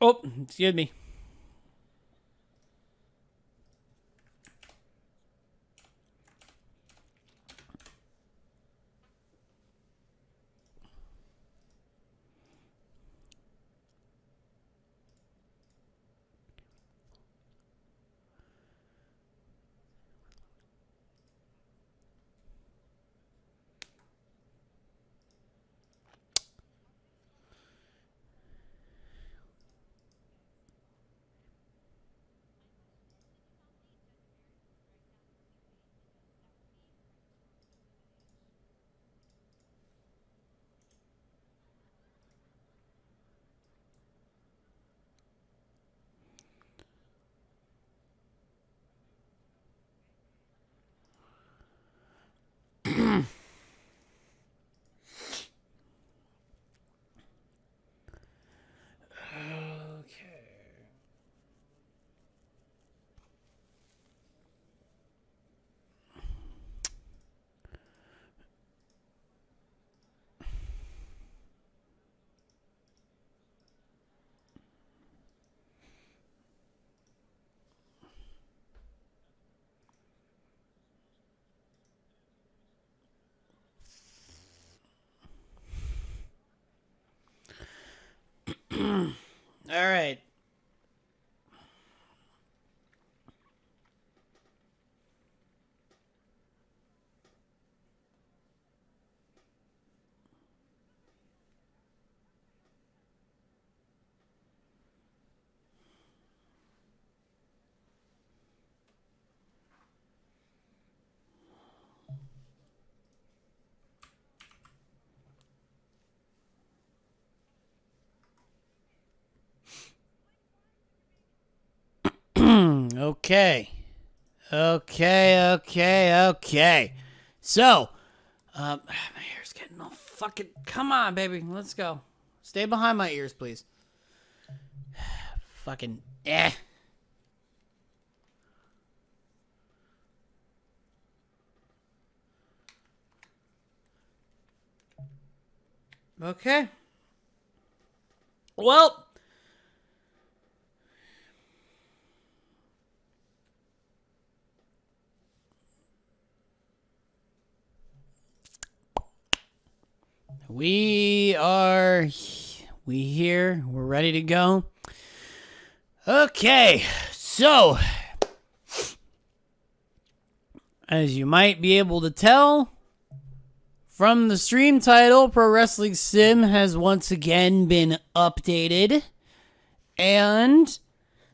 Oh, excuse me. All right. Okay. Okay. So, my hair's getting all fucking. Come on, baby. Let's go. Stay behind my ears, please. Fucking. Okay. Well. We here. We're ready to go. Okay. So, as you might be able to tell from the stream title, Pro Wrestling Sim has once again been updated. And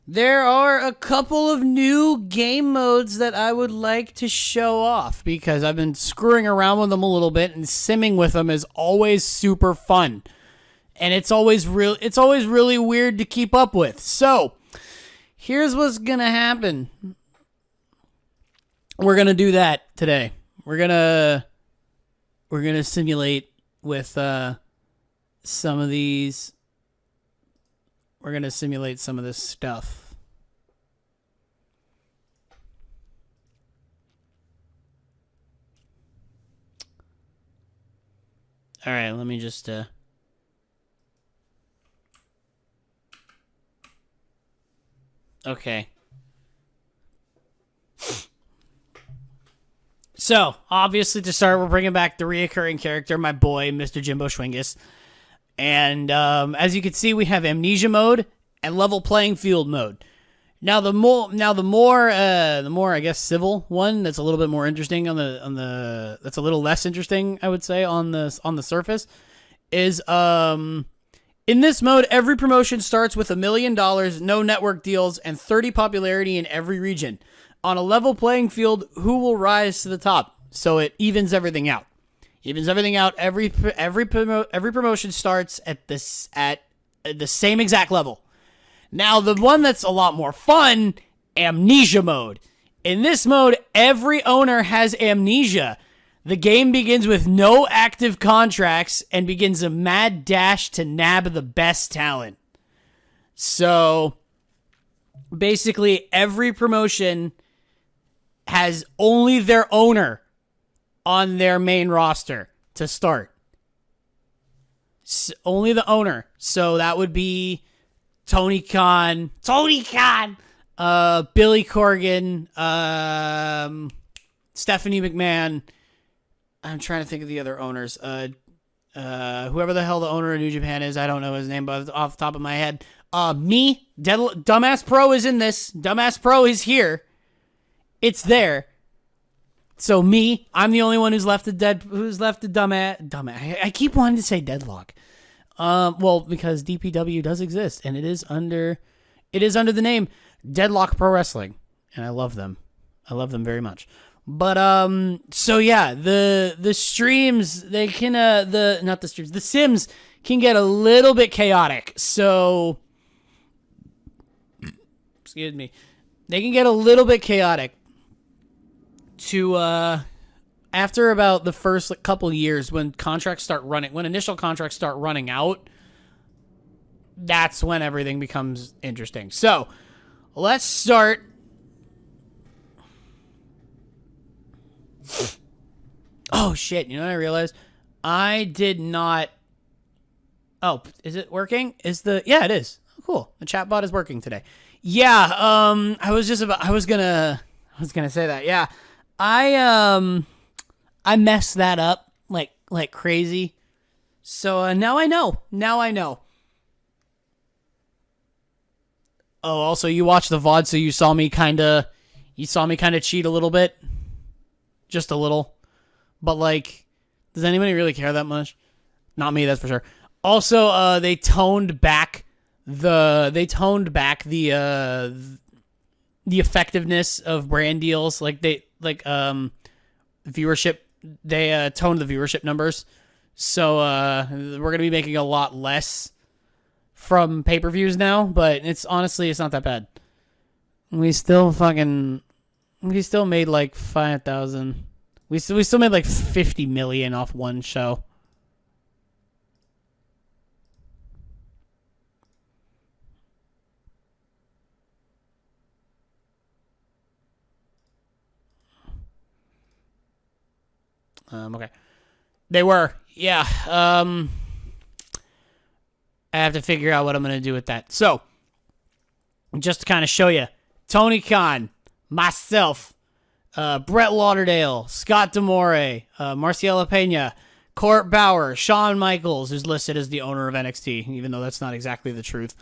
there are a couple of new game modes that I would like to show off because I've been screwing around with them a little bit, and simming with them is always super fun. And it's always really weird to keep up with. So, here's what's going to happen. We're going to do that today. We're going to simulate with some of these. We're going to simulate some of this stuff. All right, let me just okay. So, obviously, to start, we're bringing back the reoccurring character, my boy, Mr. Jimbo Schwingus. And as you can see, we have amnesia mode and level playing field mode. Now the more I guess civil one that's a little bit more interesting that's a little less interesting, I would say, on the surface is in this mode every promotion starts with $1 million, no network deals, and 30 popularity in every region. On a level playing field, who will rise to the top? So it evens everything out. Every promotion starts at the same exact level. Now, the one that's a lot more fun, amnesia mode. In this mode, every owner has amnesia. The game begins with no active contracts and begins a mad dash to nab the best talent. So, basically, every promotion has only their owner on their main roster to start. Only the owner. So that would be Tony Khan, Billy Corgan, Stephanie McMahon. I'm trying to think of the other owners. Whoever the hell the owner of New Japan is, I don't know his name, but off the top of my head. Me, Dumbass Pro is in this. Dumbass Pro is here. It's there. So me, I'm the only one who's left the dumbass. I keep wanting to say deadlock. Well, because DPW does exist, and it is under the name Deadlock Pro Wrestling, and I love them. I love them very much. But so yeah, the streams, they can the Sims can get a little bit chaotic. So excuse me. They can get a little bit chaotic to after about the first couple years when initial contracts start running out. That's when everything becomes interesting. So, let's start. Oh shit, you know what I realized? I did not. Oh, is it working? Yeah, it is. Oh, cool. The chat bot is working today. Yeah, I was gonna say that. Yeah. I messed that up like crazy. So now I know. Oh, also you watched the VOD, so you saw me kinda cheat a little bit. Just a little. But like, does anybody really care that much? Not me, that's for sure. Also, they toned back the effectiveness of brand deals. Viewership. They toned the viewership numbers. So we're gonna be making a lot less from pay-per-views now, but it's not that bad. We still made like 5,000. We still made like 50 million off one show. Okay. They were. Yeah. I have to figure out what I'm going to do with that. So, just to kind of show you, Tony Khan, myself, Brett Lauderdale, Scott D'Amore, Marciela Pena, Court Bauer, Shawn Michaels, who's listed as the owner of NXT, even though that's not exactly the truth.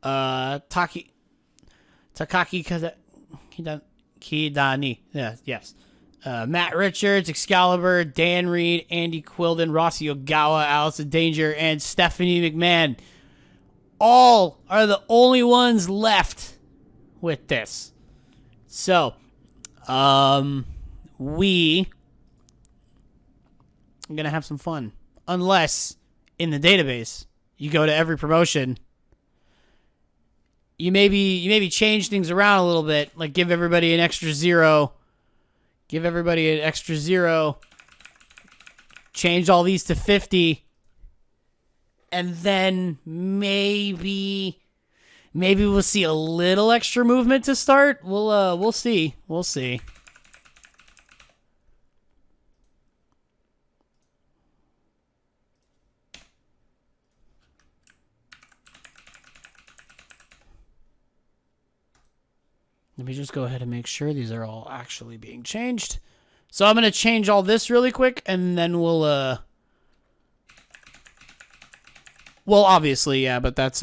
Takaki Kidani. Yes. Matt Richards, Excalibur, Dan Reed, Andy Quilden, Rossi Ogawa, Allison Danger, and Stephanie McMahon. All are the only ones left with this. So, we are going to have some fun. Unless, in the database, you go to every promotion, you maybe change things around a little bit, like give everybody an extra 0. Change all these to 50. And then maybe we'll see a little extra movement to start. We'll see. Let me just go ahead and make sure these are all actually being changed. So I'm going to change all this really quick, and then we'll, well, obviously, yeah, but that's,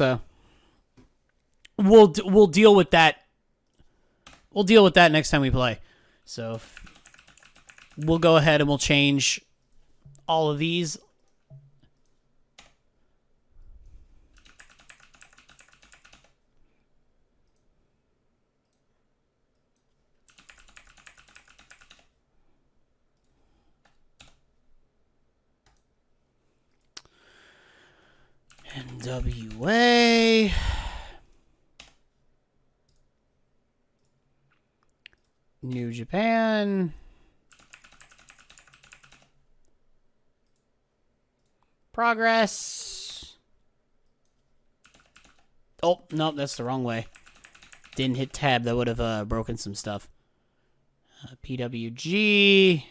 we'll deal with that. We'll deal with that next time we play. So we'll go ahead and we'll change all of these. NWA. New Japan. Progress. Oh, nope, that's the wrong way. Didn't hit tab. That would have broken some stuff. PWG.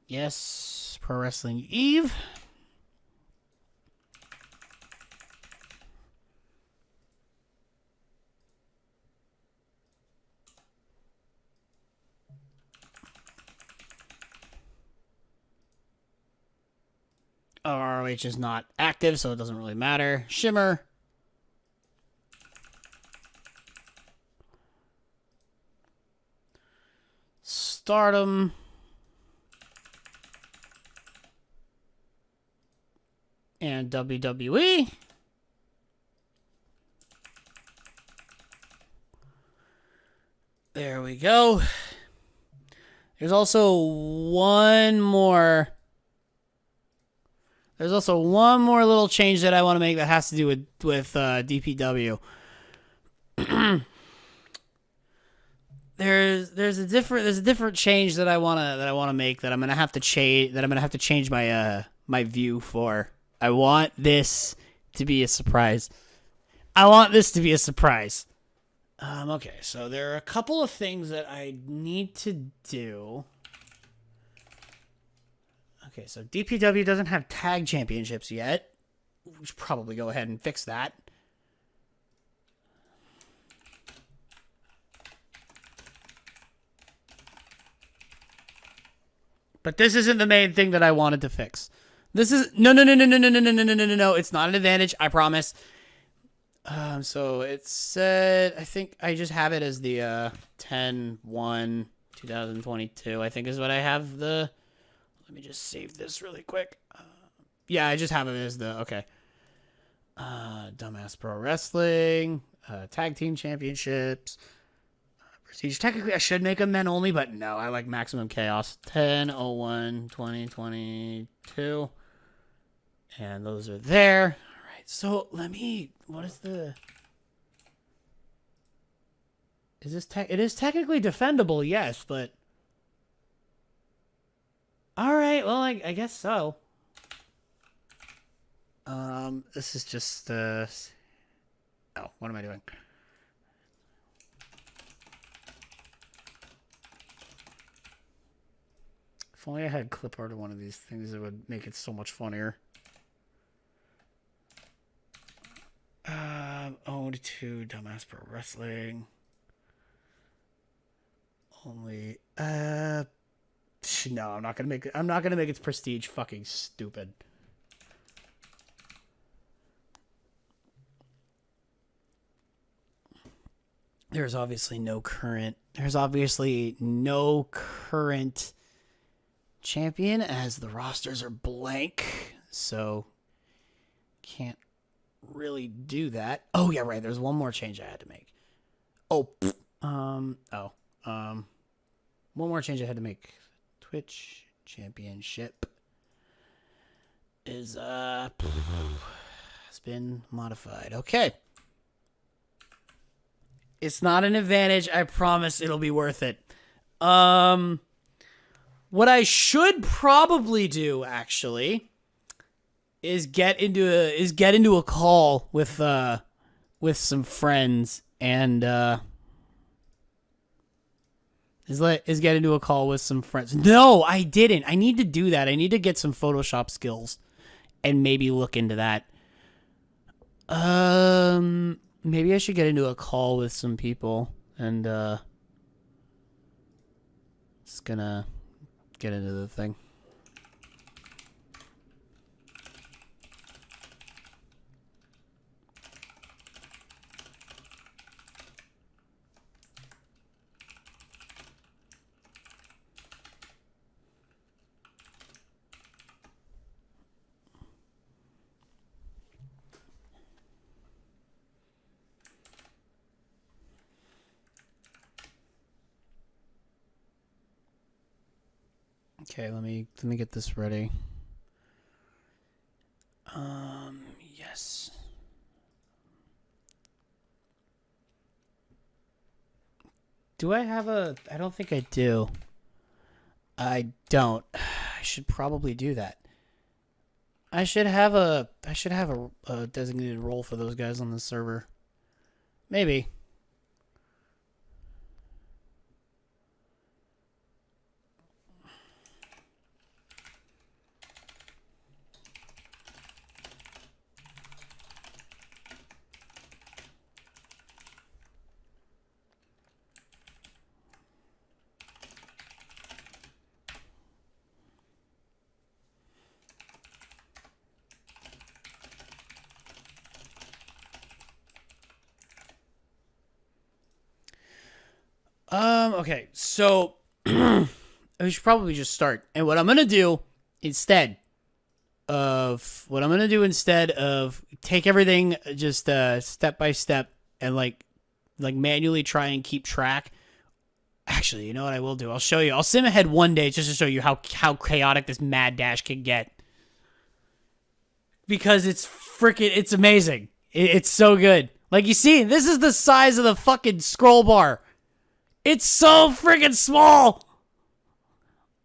Yes. Pro Wrestling Eve. ROH is not active, so it doesn't really matter. Shimmer. Stardom. And WWE. There we go. There's also one more. There's also one more little change that I want to make that has to do with DPW. there's a different change that I wanna make that I'm gonna have to change my view for. I want this to be a surprise. Okay, so there are a couple of things that I need to do. Okay, so DPW doesn't have tag championships yet. We should probably go ahead and fix that. But this isn't the main thing that I wanted to fix. This is no. It's not an advantage, I promise. So it said, I think I just have it as the 10/1/2022. I think is what I have the. Let me just save this really quick. Yeah, I just have it as the okay. Dumbass Pro Wrestling, Tag Team Championships, Prestige. Technically, I should make them men only, but no, I like Maximum Chaos. 10/01/2022, and those are there. All right, so let me. What is the? Is this tech? It is technically defendable, yes, but. All right, well, I guess so. This is just oh, what am I doing? If only I had clip art of one of these things, it would make it so much funnier. Ode to Dumbass Pro Wrestling. Only no, I'm not gonna make its prestige fucking stupid. There's obviously no current champion as the rosters are blank, so can't really do that. Oh yeah, right. There's one more change I had to make. One more change I had to make. Twitch Championship is has been modified. Okay. It's not an advantage. I promise it'll be worth it. What I should probably do actually is get into a call with some friends and is get into a call with some friends. No, I didn't. I need to do that. I need to get some Photoshop skills and maybe look into that. Maybe I should get into a call with some people and just gonna get into the thing. Okay, let me get this ready. Yes. Do I have a? I don't think I do. I don't. I should probably do that. I should have a designated role for those guys on the server. Maybe. Okay, so I should probably just start. And what I'm gonna do instead take everything just step by step and like manually try and keep track. Actually, you know what I will do? I'll show you. I'll sim ahead one day just to show you how chaotic this mad dash can get. Because it's amazing. It's so good. Like you see, this is the size of the fucking scroll bar. It's so freaking small.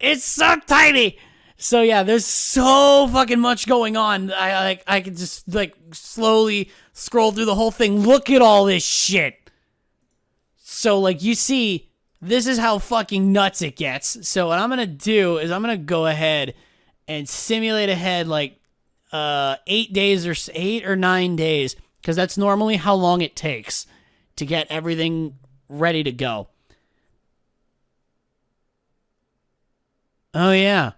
It's so tiny. So yeah, there's so fucking much going on. I can just like slowly scroll through the whole thing. Look at all this shit. So like you see, this is how fucking nuts it gets. So what I'm gonna do is I'm gonna go ahead and simulate ahead like 8 or 9 days, because that's normally how long it takes to get everything ready to go. Oh yeah.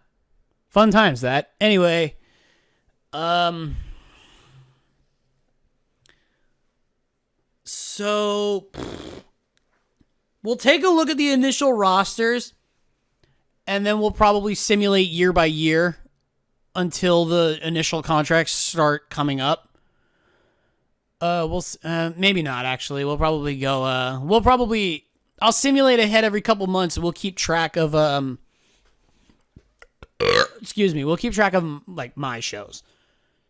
Fun times that. Anyway, so we'll take a look at the initial rosters and then we'll probably simulate year by year until the initial contracts start coming up. Maybe not actually. We'll probably go I'll simulate ahead every couple months and we'll keep track of we'll keep track of like my shows.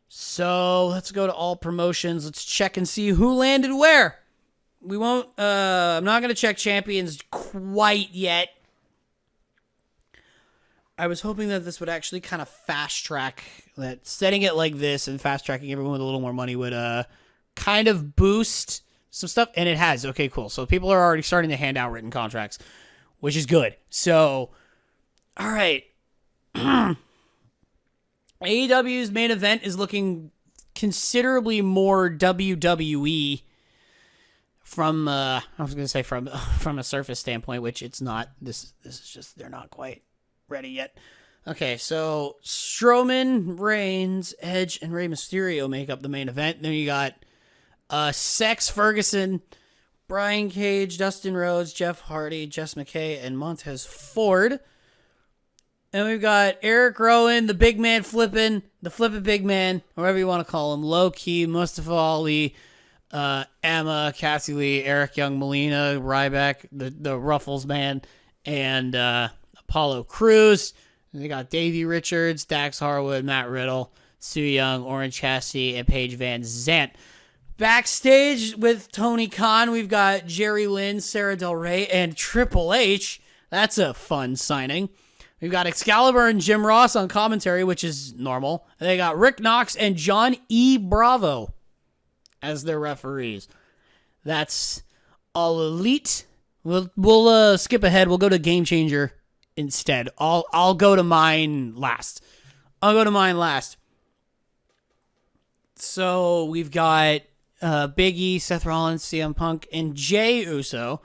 So let's go to all promotions. Let's check and see who landed where. We won't, I'm not going to check champions quite yet. I was hoping that this would actually kind of fast track, that setting it like this and fast tracking everyone with a little more money would kind of boost some stuff. And it has. Okay, cool. So people are already starting to hand out written contracts, which is good. So, all right. AEW's main event is looking considerably more WWE from I was going to say from a surface standpoint, which it's not. This is just, they're not quite ready yet. Okay, so Strowman, Reigns, Edge, and Rey Mysterio make up the main event. Then you got Sex Ferguson, Brian Cage, Dustin Rhodes, Jeff Hardy, Jess McKay, and Montez Ford. And we've got Eric Rowan, the big man flipping big man, whatever you want to call him, Low Key, Mustafa Ali, Emma, Cassie Lee, Eric Young, Molina, Ryback, the Ruffles man, and Apollo Crews. And they got Davey Richards, Dax Harwood, Matt Riddle, Sue Young, Orange Cassidy, and Paige Van Zant. Backstage with Tony Khan, we've got Jerry Lynn, Sarah Del Rey, and Triple H. That's a fun signing. We've got Excalibur and Jim Ross on commentary, which is normal. And they got Rick Knox and John E. Bravo as their referees. That's All Elite. We'll skip ahead. We'll go to Game Changer instead. I'll go to mine last. So we've got Big E, Seth Rollins, CM Punk, and Jey Uso.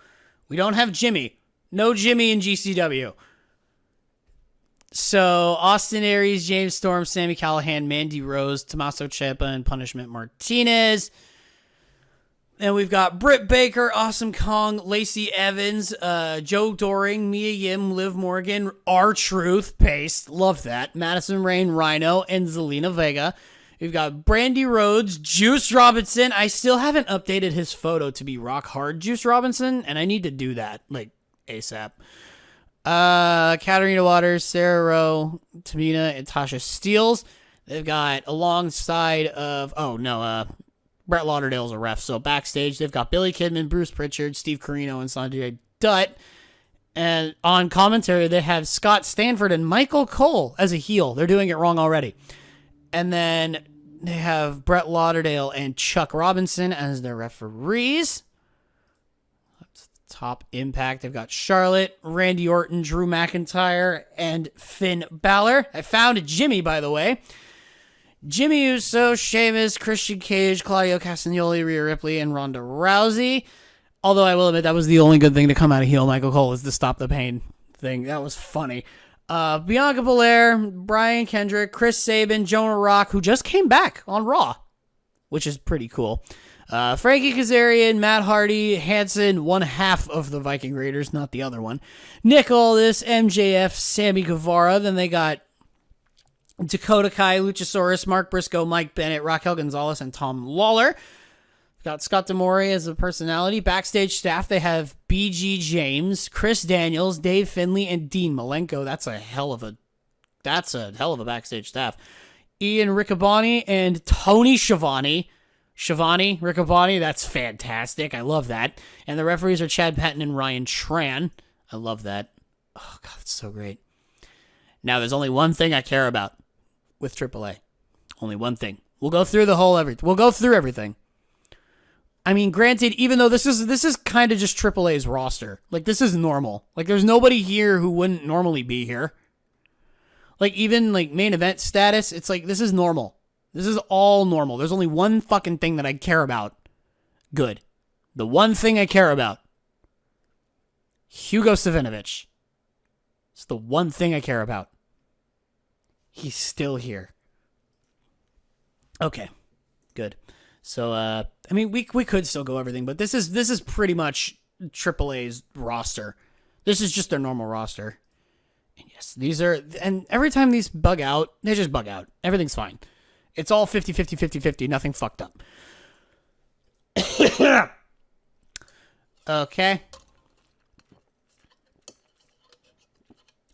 We don't have Jimmy. No Jimmy in GCW. So, Austin Aries, James Storm, Sami Callihan, Mandy Rose, Tommaso Ciampa, and Punishment Martinez. And we've got Britt Baker, Awesome Kong, Lacey Evans, Joe Doring, Mia Yim, Liv Morgan, R-Truth, Pace, love that, Madison Rain, Rhino, and Zelina Vega. We've got Brandy Rhodes, Juice Robinson. I still haven't updated his photo to be rock hard Juice Robinson, and I need to do that, like, ASAP. Katarina Waters, Sarah Rowe, Tamina, and Tasha Steeles. They've got alongside of Brett Lauderdale's a ref. So backstage they've got Billy Kidman, Bruce Pritchard, Steve Corino, and Sanjay Dutt. And on commentary they have Scott Stanford and Michael Cole as a heel. They're doing it wrong already. And then they have Brett Lauderdale and Chuck Robinson as their referees. Top Impact, they've got Charlotte, Randy Orton, Drew McIntyre, and Finn Balor. I found Jimmy, by the way. Jimmy Uso, Sheamus, Christian Cage, Claudio Castagnoli, Rhea Ripley, and Ronda Rousey. Although I will admit that was the only good thing to come out of heel Michael Cole is the Stop the Pain thing. That was funny. Bianca Belair, Brian Kendrick, Chris Sabin, Jonah Rock, who just came back on Raw, which is pretty cool. Frankie Kazarian, Matt Hardy, Hanson, one half of the Viking Raiders, not the other one. Nick Aldis, MJF, Sammy Guevara. Then they got Dakota Kai, Luchasaurus, Mark Briscoe, Mike Bennett, Raquel Gonzalez, and Tom Lawler. Got Scott D'Amore as a personality. Backstage staff, they have BG James, Chris Daniels, Dave Finley, and Dean Malenko. That's a hell of a backstage staff. Ian Riccaboni and Tony Schiavone. Riccaboni, that's fantastic. I love that. And the referees are Chad Patton and Ryan Tran. I love that. Oh, God, that's so great. Now, there's only one thing I care about with AAA. Only one thing. We'll go through everything. I mean, granted, even though this is kind of just AAA's roster. Like, this is normal. Like, there's nobody here who wouldn't normally be here. Like, even, like, main event status, it's like, this is normal. This is all normal. There's only one fucking thing that I care about. Good. The one thing I care about. Hugo Savinovich. It's the one thing I care about. He's still here. Okay. Good. So, I mean, we could still go everything, but this is pretty much AAA's roster. This is just their normal roster. And yes, and every time these bug out, they just bug out. Everything's fine. It's all 50-50, nothing fucked up. Okay.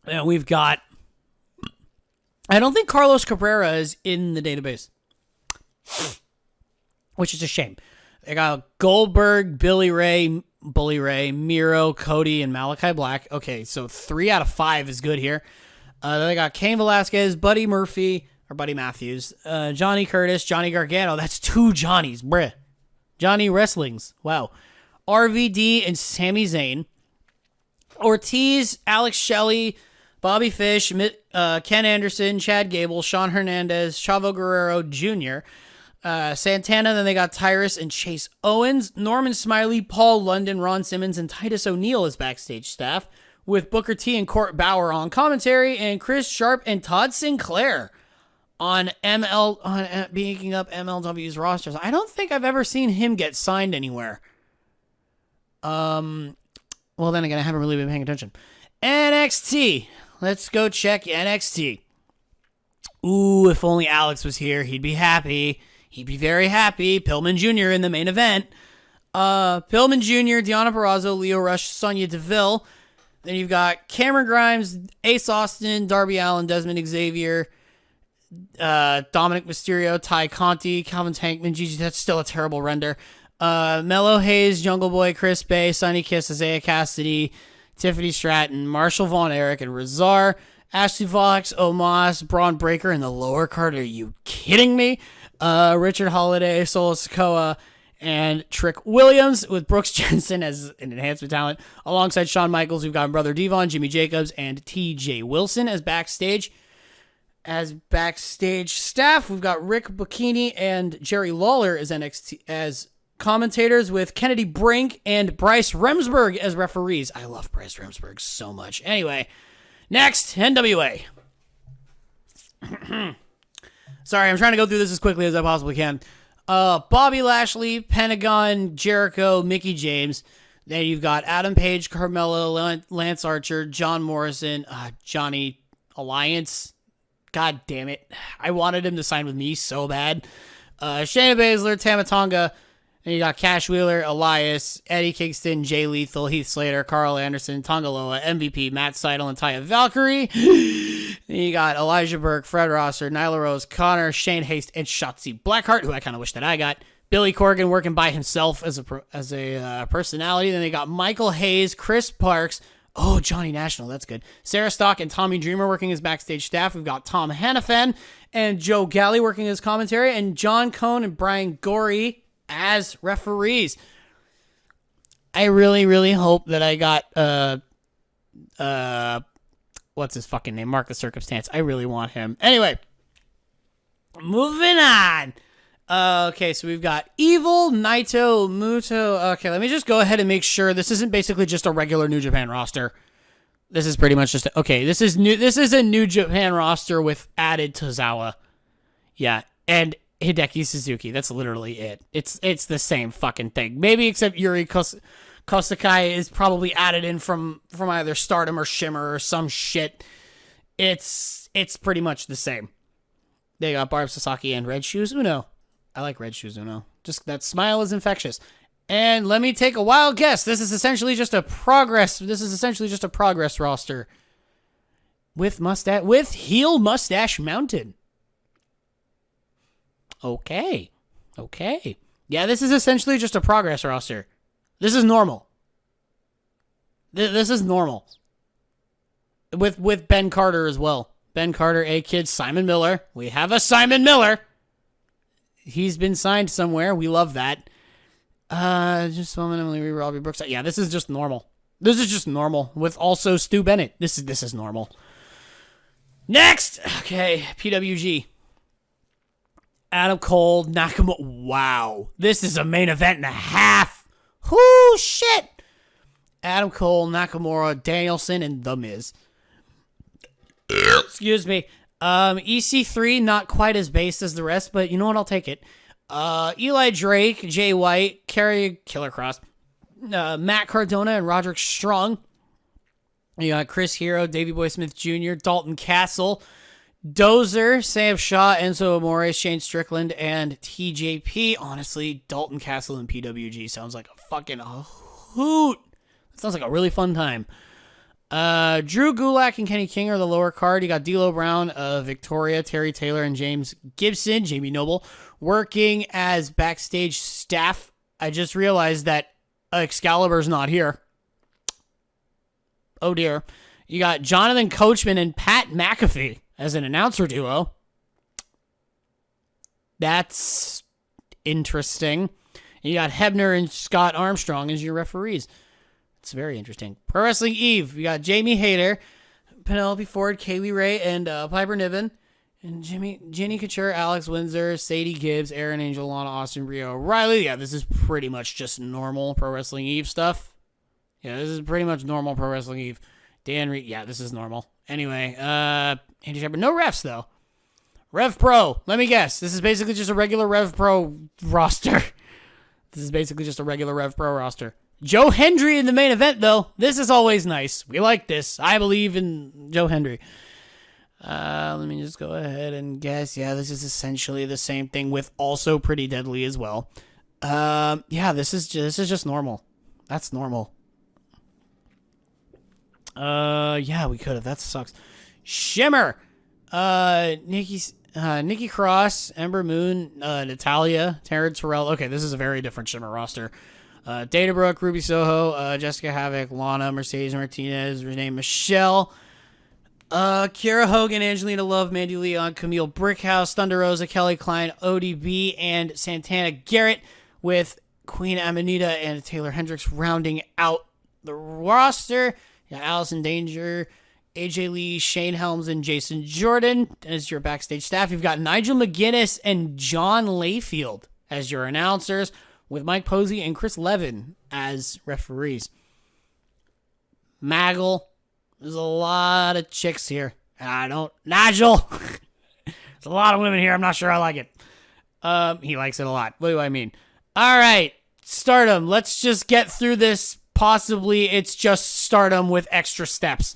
And we've got, I don't think Carlos Cabrera is in the database, which is a shame. They got Goldberg, Bully Ray, Miro, Cody, and Malachi Black. Okay, so 3 out of 5 is good here. Then they got Cain Velasquez, Buddy Matthews, Johnny Curtis, Johnny Gargano. That's 2 Johnnies, bruh. Johnny Wrestlings. Wow. RVD and Sami Zayn. Ortiz, Alex Shelley, Bobby Fish, Ken Anderson, Chad Gable, Sean Hernandez, Chavo Guerrero Jr., Santana. Then they got Tyrus and Chase Owens, Norman Smiley, Paul London, Ron Simmons, and Titus O'Neil as backstage staff, with Booker T and Court Bauer on commentary, and Chris Sharp and Todd Sinclair on being up MLW's rosters. I don't think I've ever seen him get signed anywhere. Well, then again, I haven't really been paying attention. NXT. Let's go check NXT. Ooh, if only Alex was here, he'd be happy. He'd be very happy. Pillman Jr. in the main event. Pillman Jr., Deonna Purrazzo, Lio Rush, Sonya Deville. Then you've got Cameron Grimes, Ace Austin, Darby Allin, Desmond Xavier, Dominic Mysterio, Ty Conti, Calvin Tankman, Gigi, that's still a terrible render. Mello Hayes, Jungle Boy, Chris Bay, Sonny Kiss, Isaiah Cassidy, Tiffany Stratton, Marshall Vaughn Eric, and Razar, Ashley Vox, Omos, Braun Breaker in the lower card. Are you kidding me? Richard Holiday, Solo Sikoa, and Trick Williams, with Brooks Jensen as an enhancement talent. Alongside Shawn Michaels, we've got Brother Devon, Jimmy Jacobs, and TJ Wilson as backstage. As backstage staff, we've got Rick Bikini and Jerry Lawler as NXT as commentators, with Kennedy Brink and Bryce Remsburg as referees. I love Bryce Remsburg so much. Anyway, next, NWA. Sorry, I'm trying to go through this as quickly as I possibly can. Bobby Lashley, Pentagon, Jericho, Mickey James. Then you've got Adam Page, Carmelo, Lance Archer, John Morrison, Johnny Alliance. God damn it. I wanted him to sign with me so bad. Shayna Baszler, Tama Tonga. Then you got Cash Wheeler, Elias, Eddie Kingston, Jay Lethal, Heath Slater, Carl Anderson, Tongaloa, MVP, Matt Seidel, and Taya Valkyrie. Then you got Elijah Burke, Fred Rosser, Nyla Rose, Connor, Shane Haste, and Shotzi Blackheart, who I kind of wish that I got. Billy Corgan working by himself as a personality. Then they got Michael Hayes, Chris Parks. Oh, Johnny National, that's good. Sarah Stock and Tommy Dreamer working as backstage staff. We've got Tom Hannafan and Joe Galley working as commentary, and John Cohn and Brian Gorey as referees. I really, really hope that I got what's his fucking name? Mark the Circumstance. I really want him. Anyway, moving on. Okay, so we've got Evil, Naito, Muto. Okay, let me just go ahead and make sure this isn't basically just a regular New Japan roster. This is pretty much just this is a New Japan roster with added Tozawa. Yeah, and Hideki Suzuki. That's literally it. It's the same fucking thing. Maybe except Yuri Kosakai is probably added in from either Stardom or Shimmer or some shit. It's pretty much the same. They got Barb Sasaki and Red Shoes Uno. I like Red Shoes Uno. Just that smile is infectious. And let me take a wild guess. This is essentially just a progress roster with heel mustache mounted. Okay. Yeah, this is essentially just a progress roster. This is normal. This is normal. With Ben Carter as well. Ben Carter, A-Kid, Simon Miller. We have a Simon Miller. He's been signed somewhere. We love that. Just a moment, Emily Robbie Brooks. Yeah, this is just normal. This is just normal. With also Stu Bennett. This is normal. Next! Okay, PWG. Adam Cole, Nakamura. Wow. This is a main event and a half. Whoo, shit! Adam Cole, Nakamura, Danielson, and The Miz. Excuse me. EC3, not quite as based as the rest, but you know what? I'll take it. Eli Drake, Jay White, Kerry Killer Cross, Matt Cardona, and Roderick Strong. You got Chris Hero, Davey Boy Smith Jr., Dalton Castle, Dozer, Sam Shaw, Enzo Amore, Shane Strickland, and TJP. Honestly, Dalton Castle and PWG sounds like a fucking hoot. It sounds like a really fun time. Drew Gulak and Kenny King are the lower card. You got D'Lo Brown, Victoria, Terry Taylor, and James Gibson, Jamie Noble, working as backstage staff. I just realized that Excalibur's not here. Oh dear. You got Jonathan Coachman and Pat McAfee as an announcer duo. That's interesting. You got Hebner and Scott Armstrong as your referees. It's very interesting. Pro Wrestling Eve. We got Jamie Hayter, Penelope Ford, Kaylee Ray, and Piper Niven. And Jenny Couture, Alex Windsor, Sadie Gibbs, Aaron Angel, Lana Austin, Rio O'Reilly. Yeah, this is pretty much just normal Pro Wrestling Eve stuff. Yeah, this is pretty much normal Pro Wrestling Eve. Dan Reed. Yeah, this is normal. Anyway, Andy Shepard. No refs, though. Rev Pro. Let me guess. This is basically just a regular Rev Pro roster. Joe Hendry in the main event, though. This is always nice. We like this. I believe in Joe Hendry. Let me just go ahead and guess. Yeah, this is essentially the same thing with also Pretty Deadly as well. Yeah, this is just normal. That's normal. Yeah, we could have. That sucks. Shimmer. Nikki Cross, Ember Moon, Natalia, Terrence Terrell. Okay, this is a very different Shimmer roster. Dana Brooke, Ruby Soho, Jessica Havoc, Lana, Mercedes Martinez, Renee Michelle, Kiera Hogan, Angelina Love, Mandy Leon, Camille Brickhouse, Thunder Rosa, Kelly Klein, ODB, and Santana Garrett, with Queen Amanita and Taylor Hendricks rounding out the roster. You got Allison Danger, AJ Lee, Shane Helms, and Jason Jordan as your backstage staff. You've got Nigel McGuinness and John Layfield as your announcers, with Mike Posey and Chris Levin as referees. Maggle. There's a lot of chicks here. Nigel! There's a lot of women here. I'm not sure I like it. He likes it a lot. What do I mean? All right. Stardom. Let's just get through this. Possibly it's just Stardom with extra steps.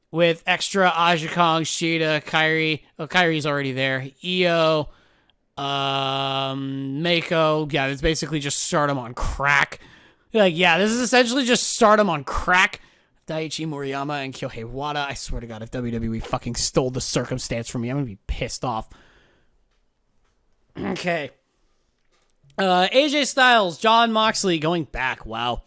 With extra Aja Kong, Shida, Kairi. Oh, Kairi's already there. Io. Mako. Yeah, it's basically just Stardom on crack. Like, yeah, this is essentially just Stardom on crack. Daiichi Moriyama and Kyohei Wada. I swear to God, if WWE fucking stole the circumstance from me, I'm gonna be pissed off. Okay. AJ Styles, Jon Moxley going back. Wow.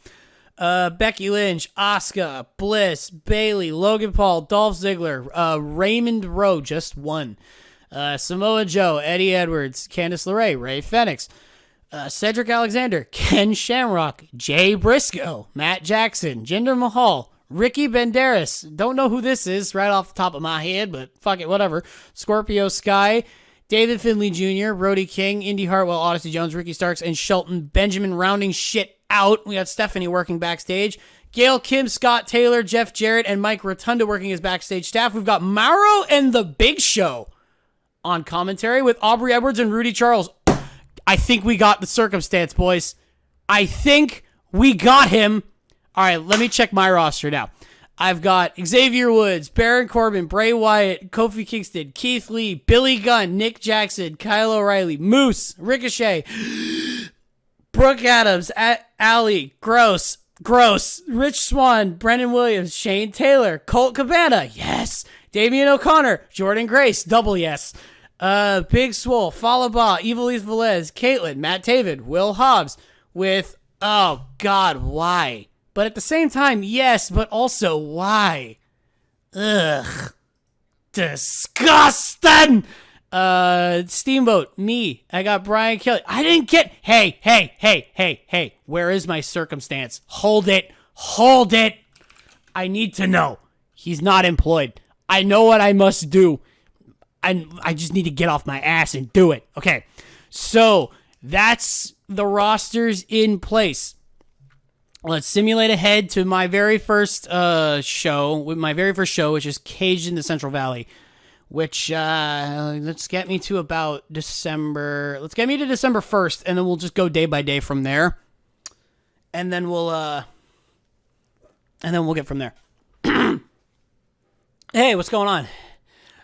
Becky Lynch, Asuka, Bliss, Bayley, Logan Paul, Dolph Ziggler, Raymond Rowe, just one. Samoa Joe, Eddie Edwards, Candice LeRae, Ray Fenix, Cedric Alexander, Ken Shamrock, Jay Briscoe, Matt Jackson, Jinder Mahal, Ricky Banderas. Don't know who this is right off the top of my head, but fuck it, whatever. Scorpio Sky, David Finley Jr., Brody King, Indy Hartwell, Odyssey Jones, Ricky Starks, and Shelton Benjamin rounding shit out. We got Stephanie working backstage. Gail Kim, Scott Taylor, Jeff Jarrett, and Mike Rotunda working as backstage staff. We've got Mauro and The Big Show on commentary with Aubrey Edwards and Rudy Charles. I think we got the circumstance, boys. I think we got him. All right, let me check my roster now. I've got Xavier Woods, Baron Corbin, Bray Wyatt, Kofi Kingston, Keith Lee, Billy Gunn, Nick Jackson, Kyle O'Reilly, Moose, Ricochet, Brooke Adams, Ali, Gross, Rich Swann, Brendan Williams, Shane Taylor, Colt Cabana, yes, Damian O'Connor, Jordan Grace, double yes, Big Swole, Falaba, Ivelisse Velez, Caitlyn, Matt Taven, Will Hobbs, with, oh God, why? But at the same time, yes, but also why? Ugh. Disgusting! Steamboat, me. I got Brian Kelly. I didn't get... Hey. Where is my circumstance? Hold it. I need to know. He's not employed. I know what I must do. I just need to get off my ass and do it. Okay. So, that's the rosters in place. Let's simulate ahead to my very first show, which is Caged in the Central Valley, which, let's get me to about December. Let's get me to December 1st, and then we'll just go day by day from there. And then we'll get from there. Hey, what's going on?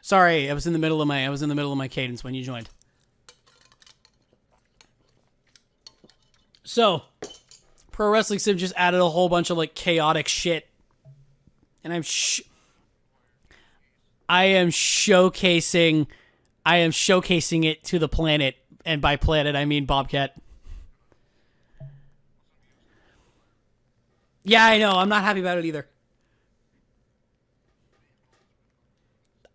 Sorry, I was in the middle of my cadence when you joined. So, Pro Wrestling Sim just added a whole bunch of like chaotic shit, and I am showcasing it to the planet, and by planet I mean Bobcat. Yeah, I know. I'm not happy about it either.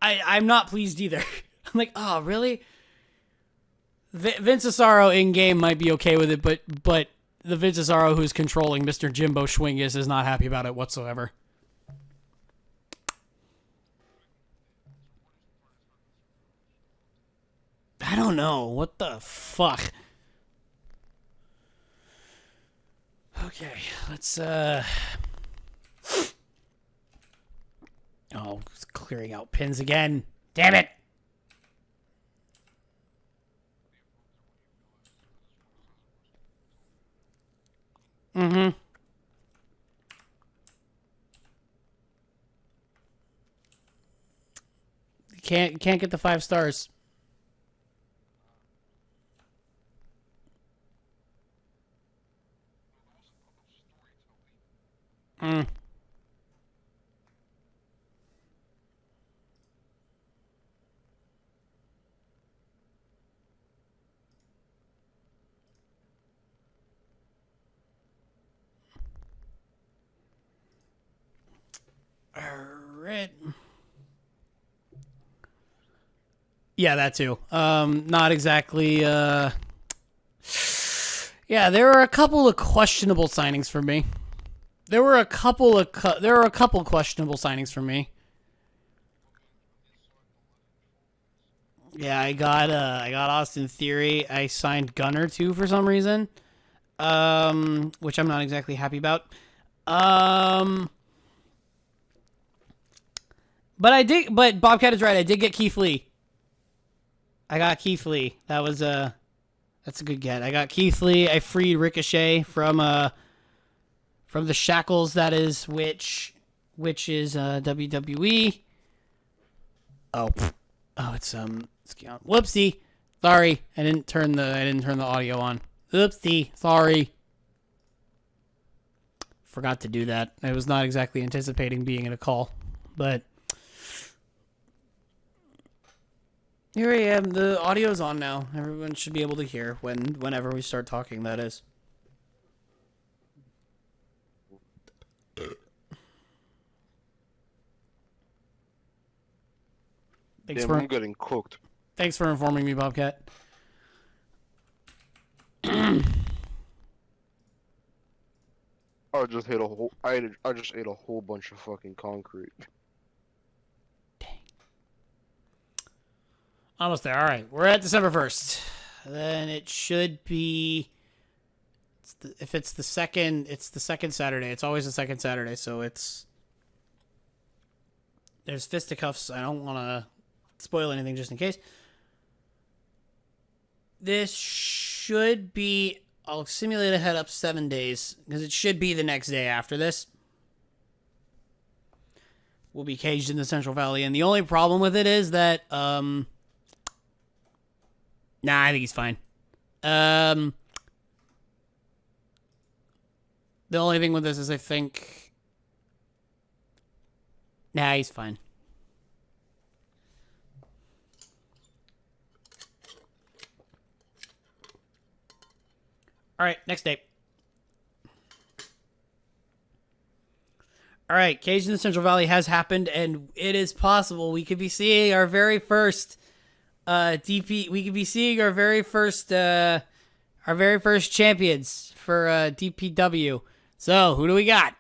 I'm not pleased either. I'm like, oh really? Vince Cesaro in game might be okay with it, but the Vince Cesaro who's controlling Mr. Jimbo Schwingus is not happy about it whatsoever. I don't know. What the fuck? Okay, let's, Oh, it's clearing out pins again. Damn it! Mm-hmm. Can't get the 5 stars. Mm. Alright. Yeah, that too. Not exactly, yeah, there were a couple of questionable signings for me. There were a couple questionable signings for me. Yeah, I got Austin Theory. I signed Gunner too for some reason. Which I'm not exactly happy about. But Bobcat is right. I did get Keith Lee. I got Keith Lee. That's a good get. I got Keith Lee. I freed Ricochet from the shackles that is which is WWE. Oh, it's whoopsie. Sorry. I didn't turn the audio on. Oopsie. Sorry. Forgot to do that. I was not exactly anticipating being in a call, but here I am. The audio's on now. Everyone should be able to hear whenever we start talking, that is. I'm getting cooked. Thanks for informing me, Bobcat. I just ate a whole bunch of fucking concrete. Dang. Almost there. All right, we're at December 1st. Then it should be. If it's the second, it's the second Saturday. It's always the second Saturday, so it's. There's fisticuffs. I don't want to spoil anything just in case. this should be... I'll simulate a head up 7 days, because it should be the next day after this. We'll be caged in the Central Valley, and the only problem with it is that, Nah, I think he's fine. The only thing with this is I think... Nah, he's fine. All right, next day. All right, Cage in the Central Valley has happened, and it is possible we could be seeing our very first DP. We could be seeing our very first champions for DPW. So who do we got?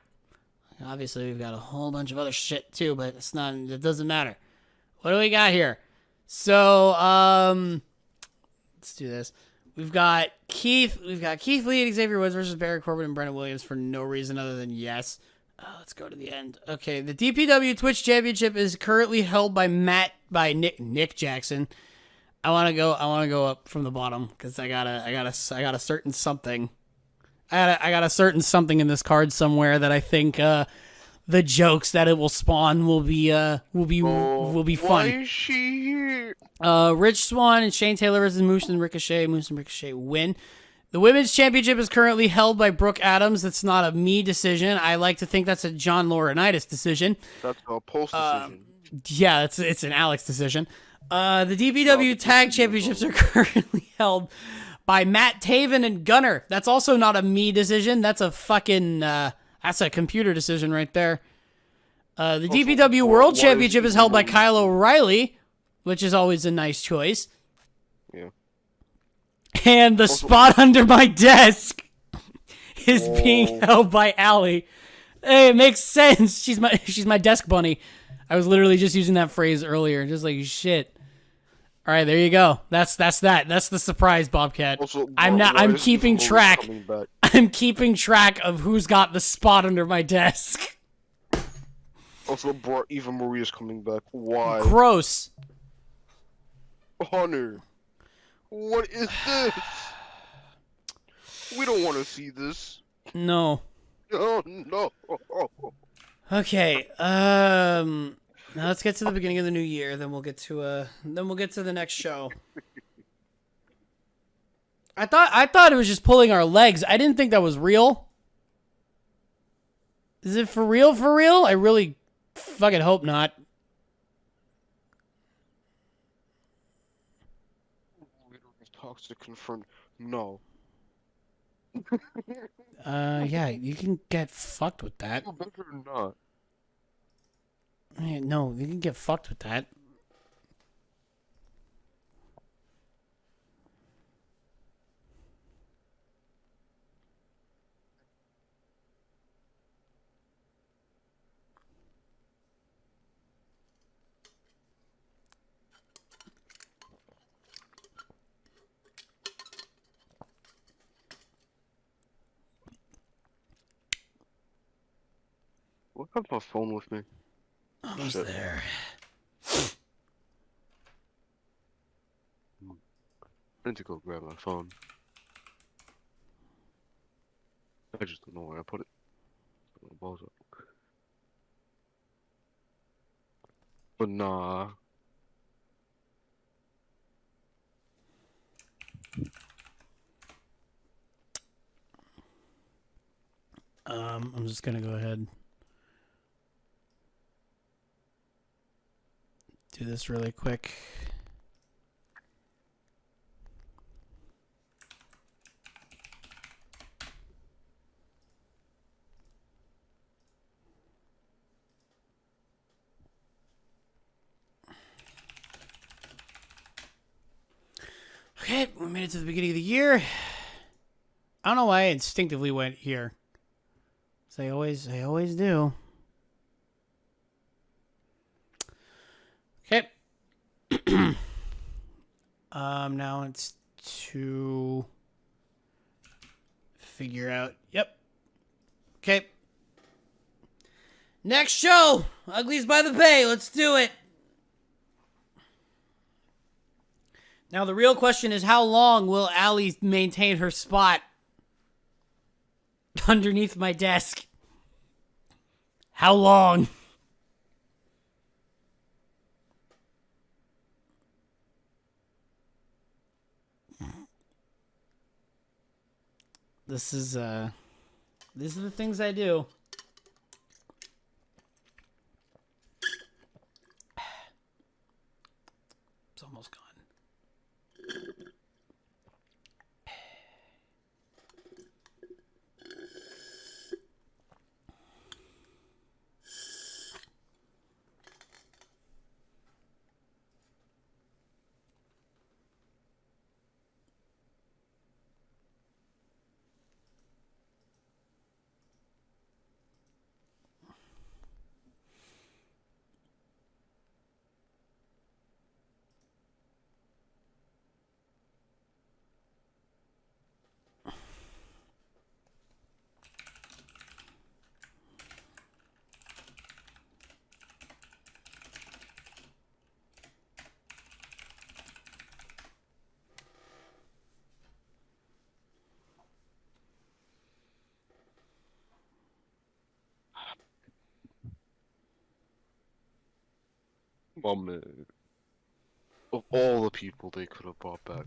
Obviously, we've got a whole bunch of other shit too, but it's not. It doesn't matter. What do we got here? So let's do this. We've got Keith Lee and Xavier Woods versus Barry Corbin and Brennan Williams for no reason other than yes. Let's go to the end. Okay, the DPW Twitch Championship is currently held by Nick Jackson. I want to go up from the bottom because I got a certain something. I got a certain something in this card somewhere that I think the jokes that it will spawn will be fun. Why is she here? Rich Swann and Shane Taylor versus Moose and Ricochet. Moose and Ricochet win. The women's championship is currently held by Brooke Adams. That's not a me decision. I like to think that's a John Laurinaitis decision. That's a Pulse decision. Yeah, it's an Alex decision. The DPW Tag Championships are currently held by Matt Taven and Gunner. That's also not a me decision. That's a fucking that's a computer decision right there. The DPW World Championship is held by Kyle O'Reilly, which is always a nice choice. Yeah. And the spot under my desk is being held by Allie. Hey, it makes sense. She's my desk bunny. I was literally just using that phrase earlier, just like shit. All right, there you go. That's that. That's the surprise, Bobcat. Also, I'm keeping track. I'm keeping track of who's got the spot under my desk. Also, Eva Maria's coming back. Why? Gross. Hunter. What is this? We don't want to see this. No. Oh no. Okay. Now let's get to the beginning of the new year. Then we'll get to the next show. I thought it was just pulling our legs. I didn't think that was real. Is it for real? For real? I really fucking hope not. Talks to confirm. No. Yeah, you can get fucked with that. Better not. No, you can get fucked with that. What have my phone with me? Almost there. I need to go grab my phone. I just don't know where I put it. But nah. I'm just gonna go ahead. Do this really quick. Okay, we made it to the beginning of the year. I don't know why I instinctively went here. So I always do. Okay. Now it's to figure out. Yep. Okay. Next show, Uglies by the Bay. Let's do it. Now the real question is, how long will Allie maintain her spot underneath my desk? How long? These are the things I do. It's almost gone. Man, of all the people they could have brought back,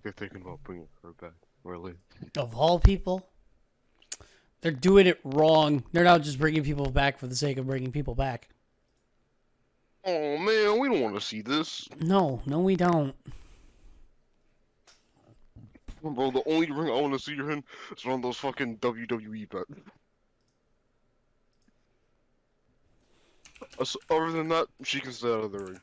they're thinking about bringing her back. Really? Of all people, they're doing it wrong. They're not just bringing people back for the sake of bringing people back. Oh man, we don't want to see this. No, we don't. Bro, the only ring I want to see her in is one of those fucking WWE bets. Other than that, she can stay out of the ring.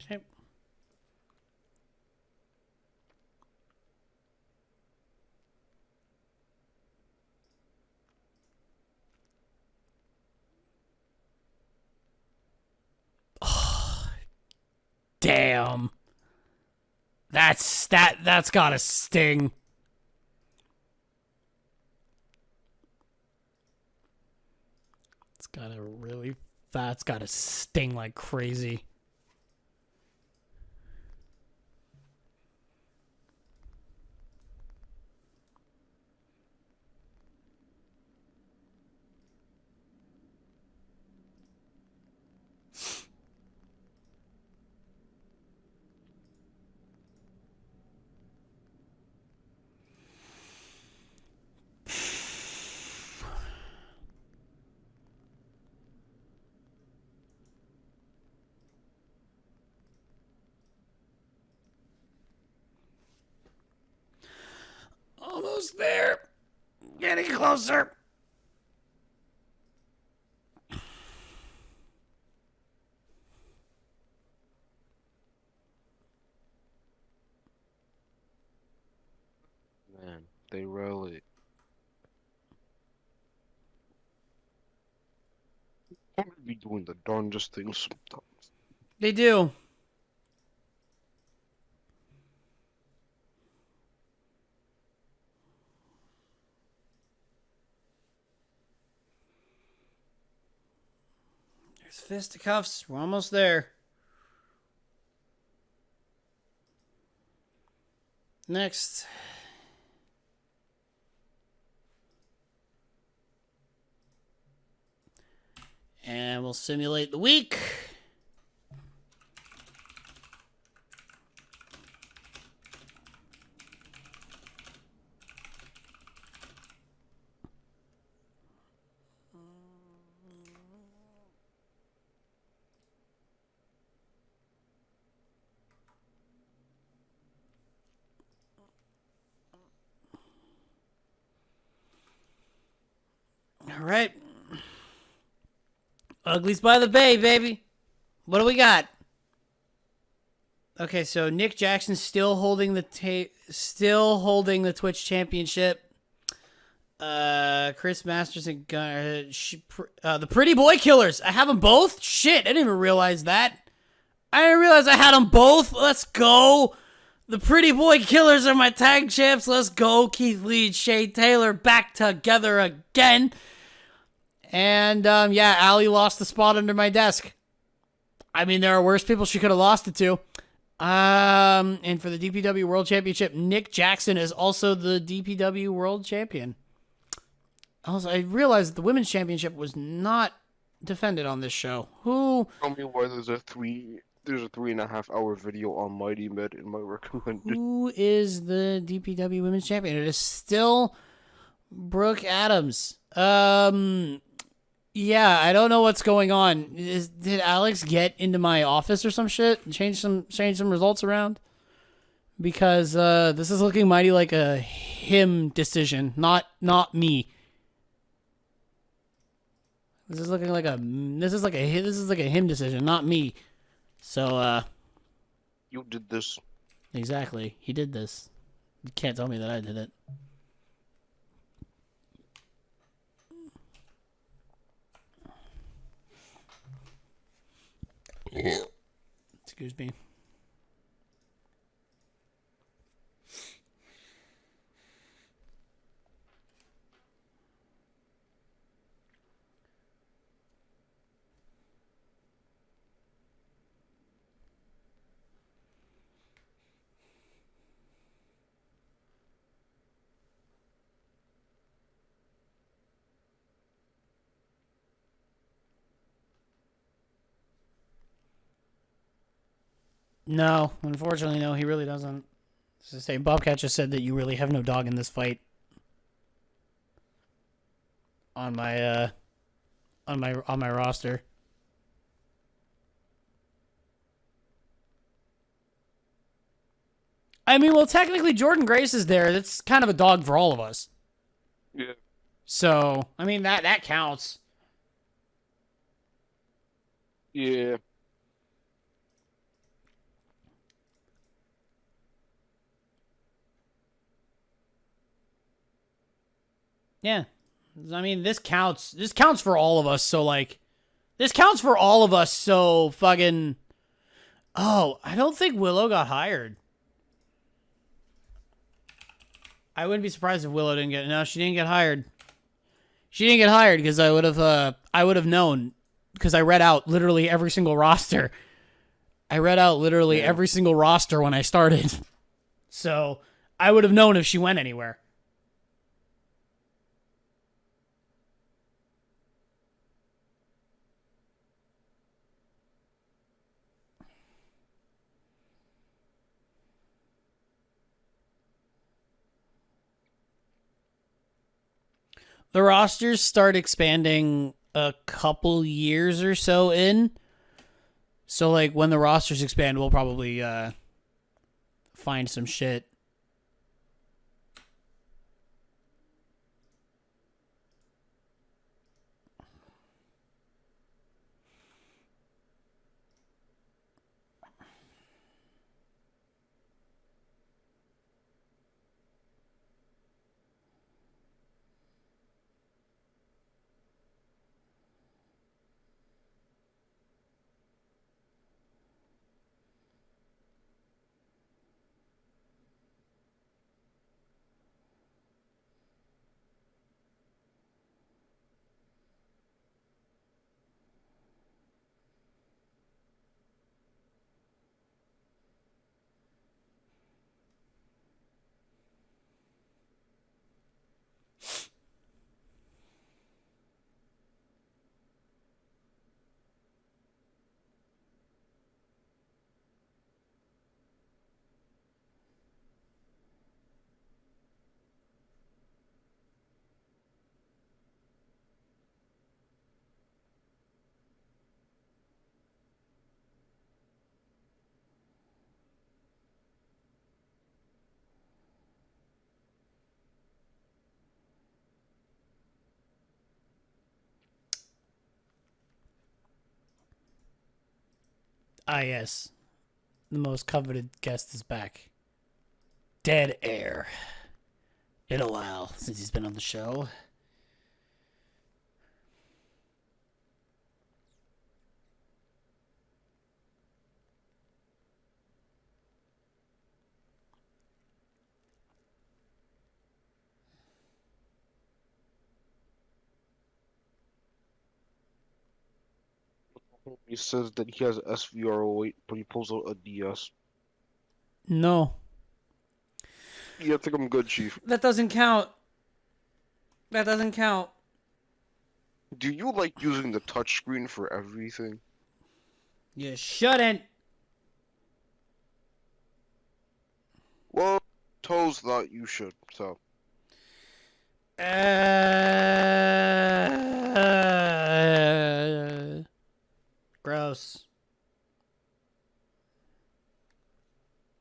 Okay. Damn. That's gotta sting. That's gotta sting like crazy. Almost there. Getting closer. Man, they really be doing the darndest things sometimes. They do. There's fisticuffs. We're almost there. Next. And we'll simulate the week. All right. Uglies by the Bay, baby. What do we got? Okay, so Nick Jackson's still holding the Twitch championship. Chris Masters and the Pretty Boy Killers. I have them both. Shit, I didn't even realize that. I didn't realize I had them both. Let's go. The Pretty Boy Killers are my tag champs. Let's go. Keith Lee and Shane Taylor back together again. And yeah, Allie lost the spot under my desk. I mean, there are worse people she could have lost it to. And for the DPW World Championship, Nick Jackson is also the DPW World Champion. Also, I realized the Women's Championship was not defended on this show. Who? Tell me why there's a 3.5 hour video on Mighty Med in my recommended. Who is the DPW Women's Champion? It is still Brooke Adams. Yeah, I don't know what's going on. Did Alex get into my office or some shit and change some results around? Because this is looking mighty like a him decision, not me. This is like a him decision, not me. So You did this. exactly, he did this. You can't tell me that I did it. Excuse me. No, unfortunately, no, he really doesn't. It's the same. Bobcat just said that you really have no dog in this fight. On my roster. I mean, well, technically Jordan Grace is there. That's kind of a dog for all of us. Yeah. So, I mean, that counts. Yeah. Yeah. I mean, this counts. This counts for all of us. So, like, this counts for all of us. So, fucking. Oh, I don't think Willow got hired. I wouldn't be surprised if Willow didn't get. No, she didn't get hired. She didn't get hired because I would have known because I read out literally every single roster. I read out literally every single roster when I started. So, I would have known if she went anywhere. The rosters start expanding a couple years or so in. So, like, when the rosters expand, we'll probably find some shit. Ah, yes. The most coveted guest is back. Dead air. Been a while since he's been on the show. He says that he has SVR08, but he pulls out a DS. No. Yeah, I think I'm good, Chief. That doesn't count. That doesn't count. Do you like using the touchscreen for everything? You shouldn't. Well, Toes thought you should, so. Gross.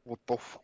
What the f-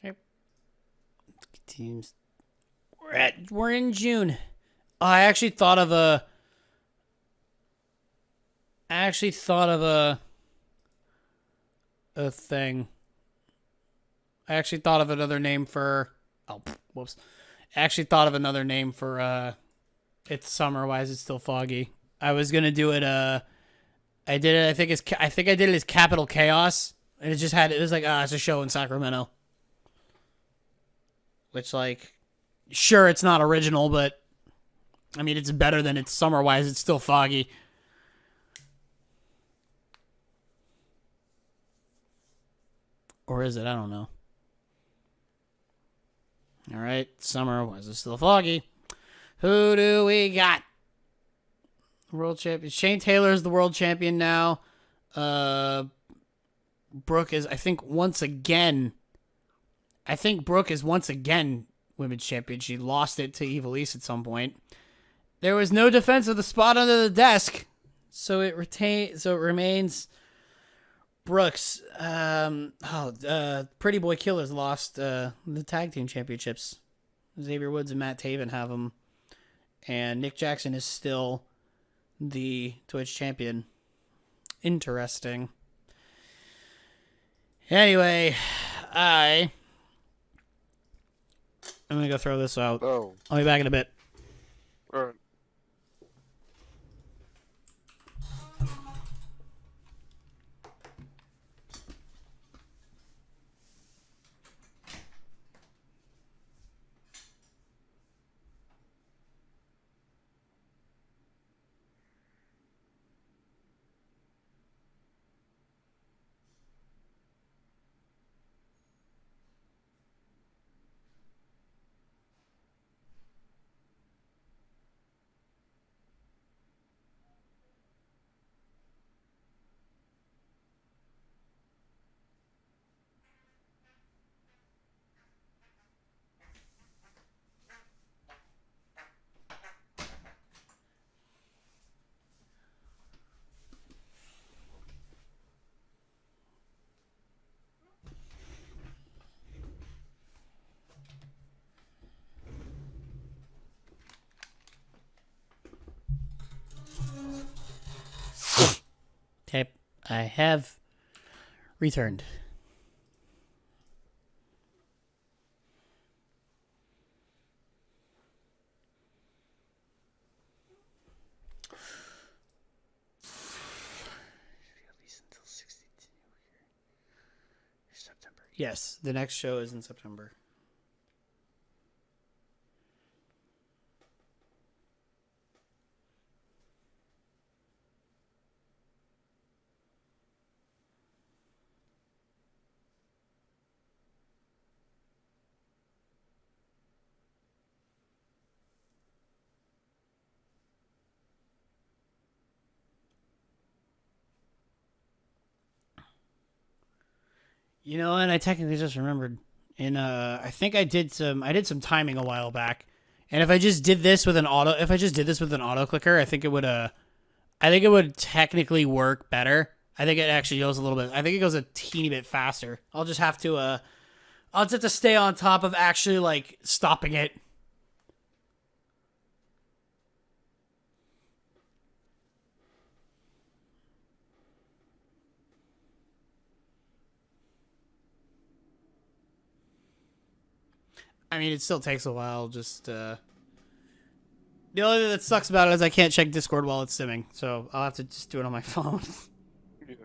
Okay. Teams. We're in June. Oh, I actually thought of a thing. I actually thought of another name for whoops. I actually thought of another name for it's summer, why is it still foggy? I was going to do it I did it I think I did it as Capital Chaos. And it was like it's a show in Sacramento. Which like sure it's not original, but I mean it's better than it's summer, why is it still foggy? Or is it? I don't know. All right, summer. Why is it still foggy? Who do we got? World champion. Shane Taylor is the world champion now. Brooke is, I think, once again. Brooke is once again women's champion. She lost it to Evilise at some point. There was no defense of the spot under the desk, so it remains Brooks. Pretty Boy Killers lost the tag team championships. Xavier Woods and Matt Taven have them, and Nick Jackson is still the Twitch champion. Interesting. Anyway, I'm gonna go throw this out. Oh. I'll be back in a bit. Alright. Okay, I have returned. At least until 6 Yes, the next show is in September. You know, and I technically just remembered. I think I did some timing a while back, and if I just did this with an auto clicker, I think it would technically work better. I think it actually goes a little bit. I think it goes a teeny bit faster. I'll just have to stay on top of actually like stopping it. I mean, it still takes a while. The only thing that sucks about it is I can't check Discord while it's simming, so I'll have to just do it on my phone. Yeah.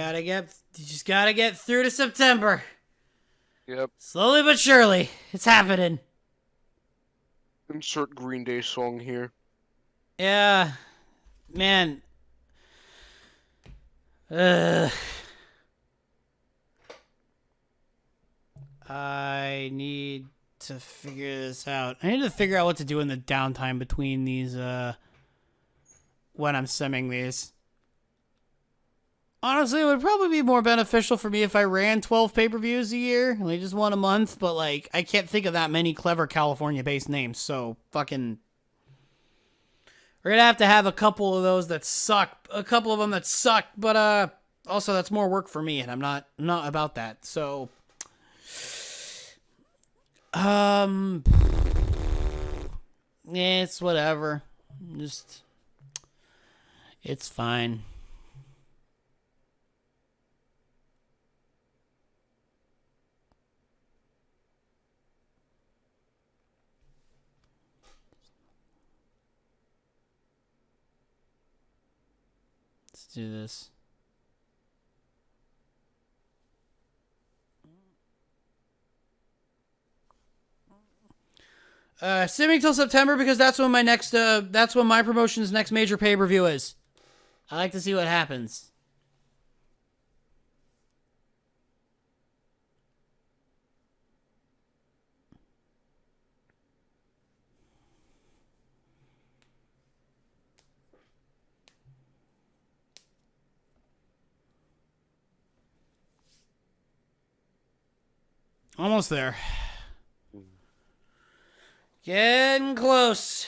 You just gotta get through to September. Yep. Slowly but surely, it's happening. Insert Green Day song here. Yeah, man. I need to figure this out. I need to figure out what to do in the downtime between these, when I'm simming these. Honestly, it would probably be more beneficial for me if I ran 12 pay-per-views a year, like just one a month, but like, I can't think of that many clever California-based names, so fucking... We're gonna have to have a couple of those that suck, but also that's more work for me, and I'm not about that, so... Yeah, it's whatever. It's fine. Let's do this. Simming till September because that's when my promotion's next major pay-per-view is. I like to see what happens. Almost there. Getting close.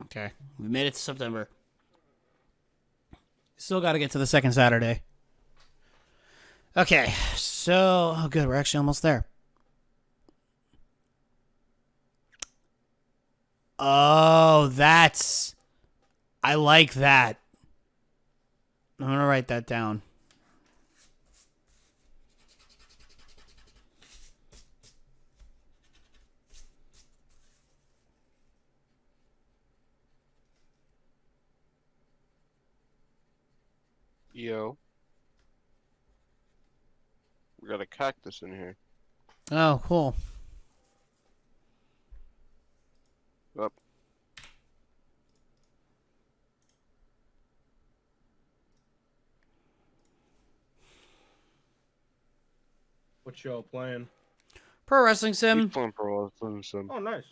Okay, we made it to September. Still got to get to the second Saturday. Okay, so... Oh, good, we're actually almost there. Oh, that's... I like that. I'm going to write that down. Yo. We got a cactus in here. Oh, cool. Up. What y'all playing? Pro Wrestling Sim. He's playing Pro Wrestling Sim. Oh, nice.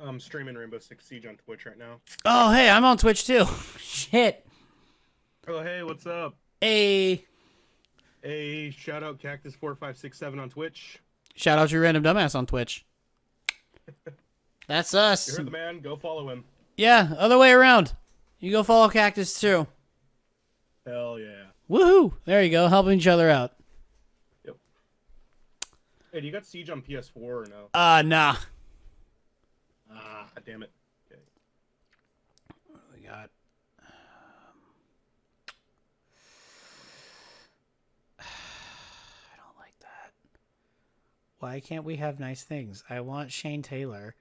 I'm streaming Rainbow Six Siege on Twitch right now. Oh, hey, I'm on Twitch too. Shit. Oh, hey, what's up? Hey. Hey, shout out Cactus4567 on Twitch. Shout out TrueRandomDumbass on Twitch. That's us. You heard the man. Go follow him. Yeah, other way around. You go follow Cactus too. Hell yeah. Woohoo! There you go, helping each other out. Yep. Hey, do you got Siege on PS4 or no? Nah. Ah, damn it. Okay. What do we got? I don't like that. Why can't we have nice things? I want Shane Taylor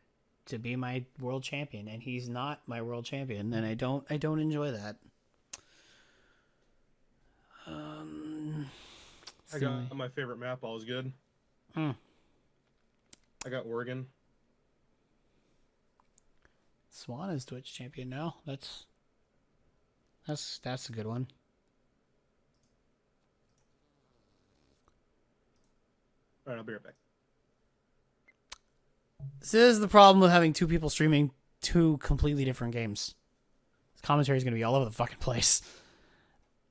to be my world champion, and he's not my world champion, and I don't enjoy that. I got my favorite map. All's good. I got Oregon. Swan is Twitch champion now. That's a good one. All right, I'll be right back. This is the problem with having two people streaming two completely different games. This commentary is going to be all over the fucking place.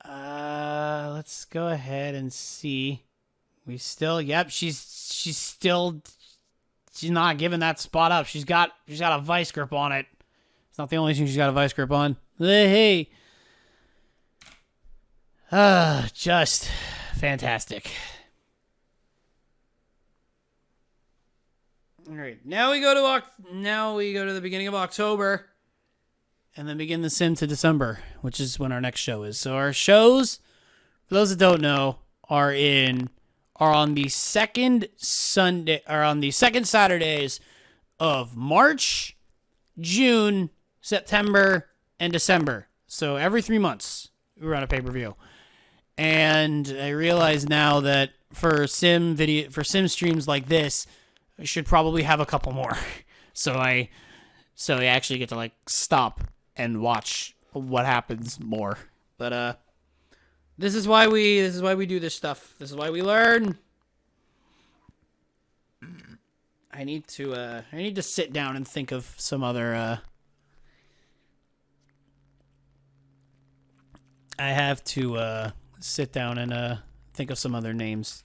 Let's go ahead and see. We still, yep, she's not giving that spot up. She's got a vice grip on it. It's not the only thing she's got a vice grip on. Hey. Just fantastic. All right, now we go to the beginning of October, and then begin the sim to December, which is when our next show is. So our shows, for those that don't know, are on the second Saturdays of March, June, September, and December. So every 3 months we run a pay-per-view. And I realize now that for sim streams like this, I should probably have a couple more. So I actually get to like stop and watch what happens more. But this is why we do this stuff. This is why we learn. I need to sit down and think of some other I have to sit down and think of some other names.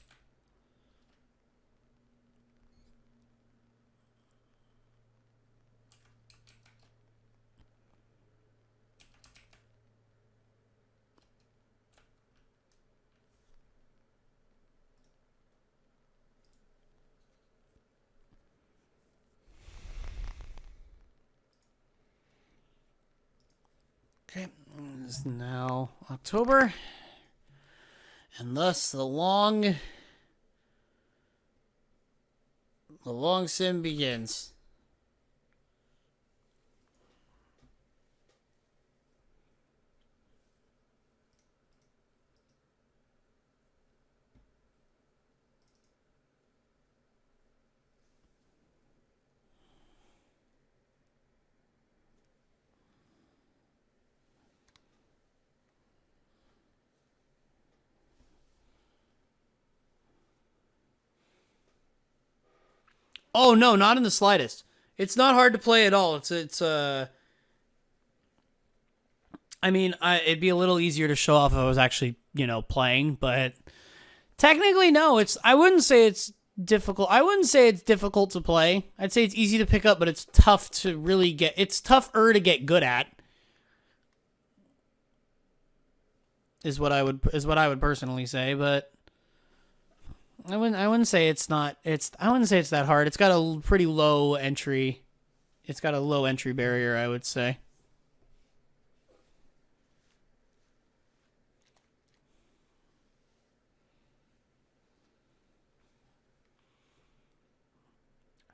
Okay, it's now October, and thus the long sim begins. Oh no, not in the slightest. It's not hard to play at all. I mean, it'd be a little easier to show off if I was actually, playing, but technically no, I wouldn't say it's difficult. I wouldn't say it's difficult to play. I'd say it's easy to pick up, but it's tough to really it's tougher to get good at. Is what I would personally say, but I wouldn't say it's not. I wouldn't say it's that hard. It's got a pretty low entry. It's got a low entry barrier, I would say. I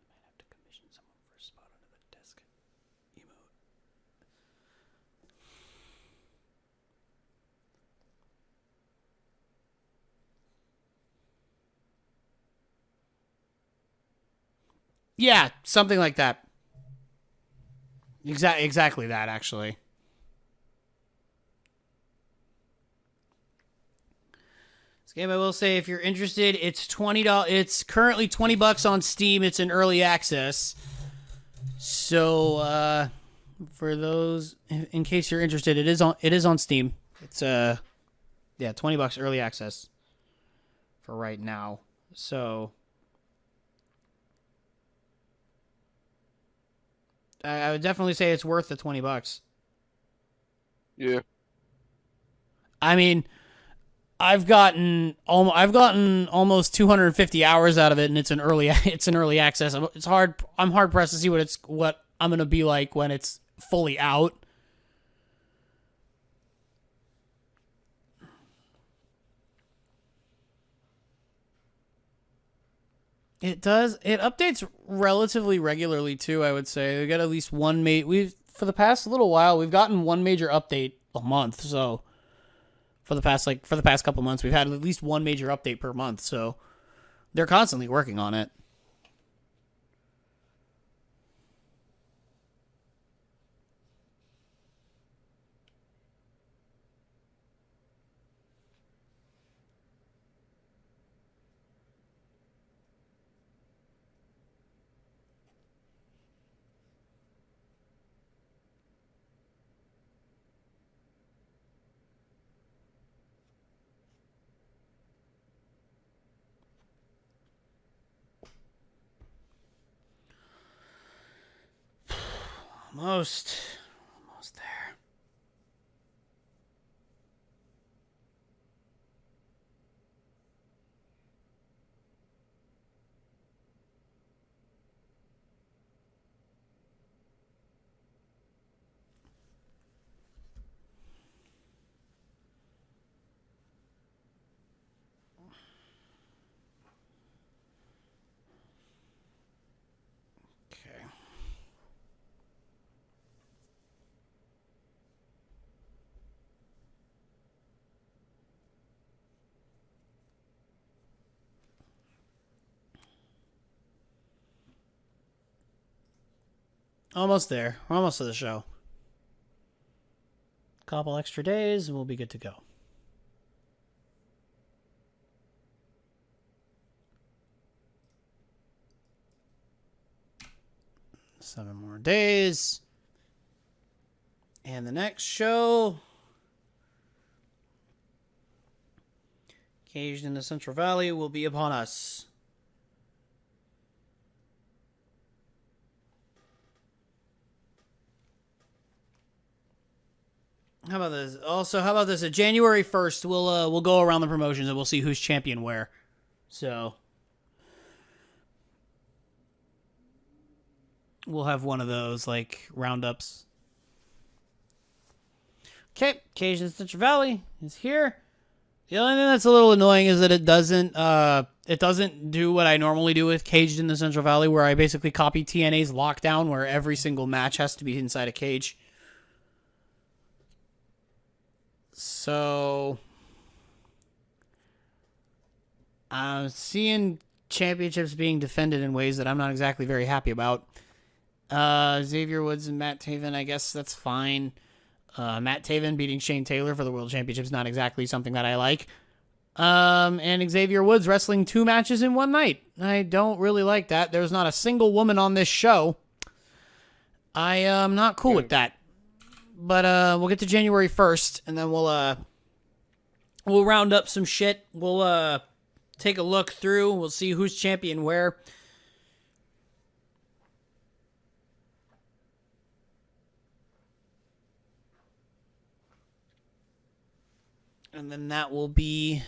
might have to commission someone for a spot under the desk emote. Yeah, something like that. Exactly that, actually. This game, I will say, if you're interested, it's $20. It's currently $20 on Steam. It's in early access. So, for those in case you're interested, it is on Steam. It's yeah, $20 early access for right now. So I would definitely say it's worth the $20. Yeah. I mean, I've gotten almost 250 hours out of it, and it's an early access. I'm hard pressed to see what I'm gonna be like when it's fully out. It does. It updates relatively regularly too. I would say we got at least one We've for the past little while we've gotten one major update a month. So for the past couple months, we've had at least one major update per month. So they're constantly working on it. Almost there. Okay. Almost there. We're almost to the show. Couple extra days, and we'll be good to go. 7 more days. And the next show, Caged in the Central Valley, will be upon us. How about this? Also, how about this? January 1st, we'll go around the promotions and we'll see who's champion where. So we'll have one of those like roundups. Okay, Caged in the Central Valley is here. The only thing that's a little annoying is that it doesn't do what I normally do with Caged in the Central Valley, where I basically copy TNA's Lockdown, where every single match has to be inside a cage. So I'm seeing championships being defended in ways that I'm not exactly very happy about. Xavier Woods and Matt Taven, I guess that's fine. Matt Taven beating Shane Taylor for the World Championship is not exactly something that I like. And Xavier Woods wrestling 2 matches in one night. I don't really like that. There's not a single woman on this show. I am not cool with that. But we'll get to January 1st, and then we'll round up some shit. We'll take a look through. We'll see who's champion where. And then that will be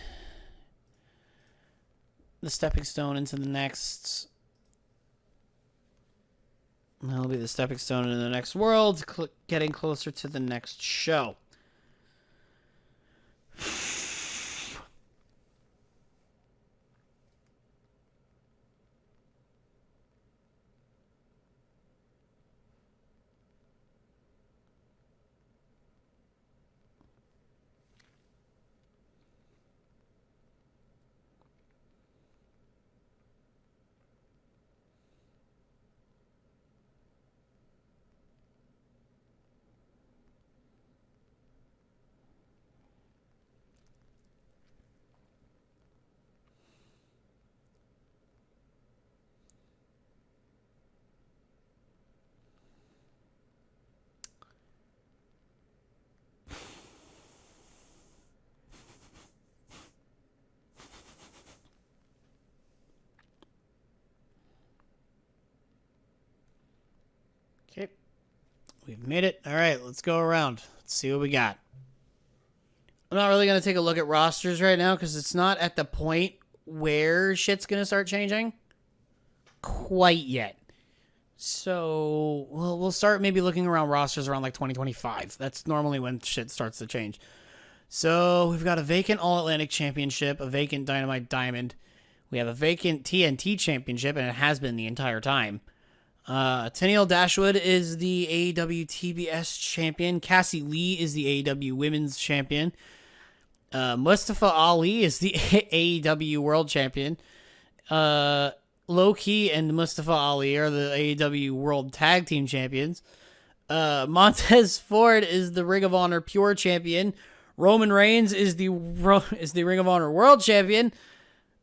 the stepping stone into the next. That'll be the stepping stone into the next world, getting closer to the next show. Okay. We've made it. All right, let's go around. Let's see what we got. I'm not really going to take a look at rosters right now because it's not at the point where shit's going to start changing quite yet. So we'll start maybe looking around rosters around like 2025. That's normally when shit starts to change. So we've got a vacant All-Atlantic Championship, a vacant Dynamite Diamond. We have a vacant TNT Championship, and it has been the entire time. Tennille Dashwood is the AEW TBS champion. Cassie Lee is the AEW Women's Champion. Mustafa Ali is the AEW World Champion. Low-Key and Mustafa Ali are the AEW World Tag Team Champions. Montez Ford is the Ring of Honor Pure Champion. Roman Reigns is the Ring of Honor World Champion.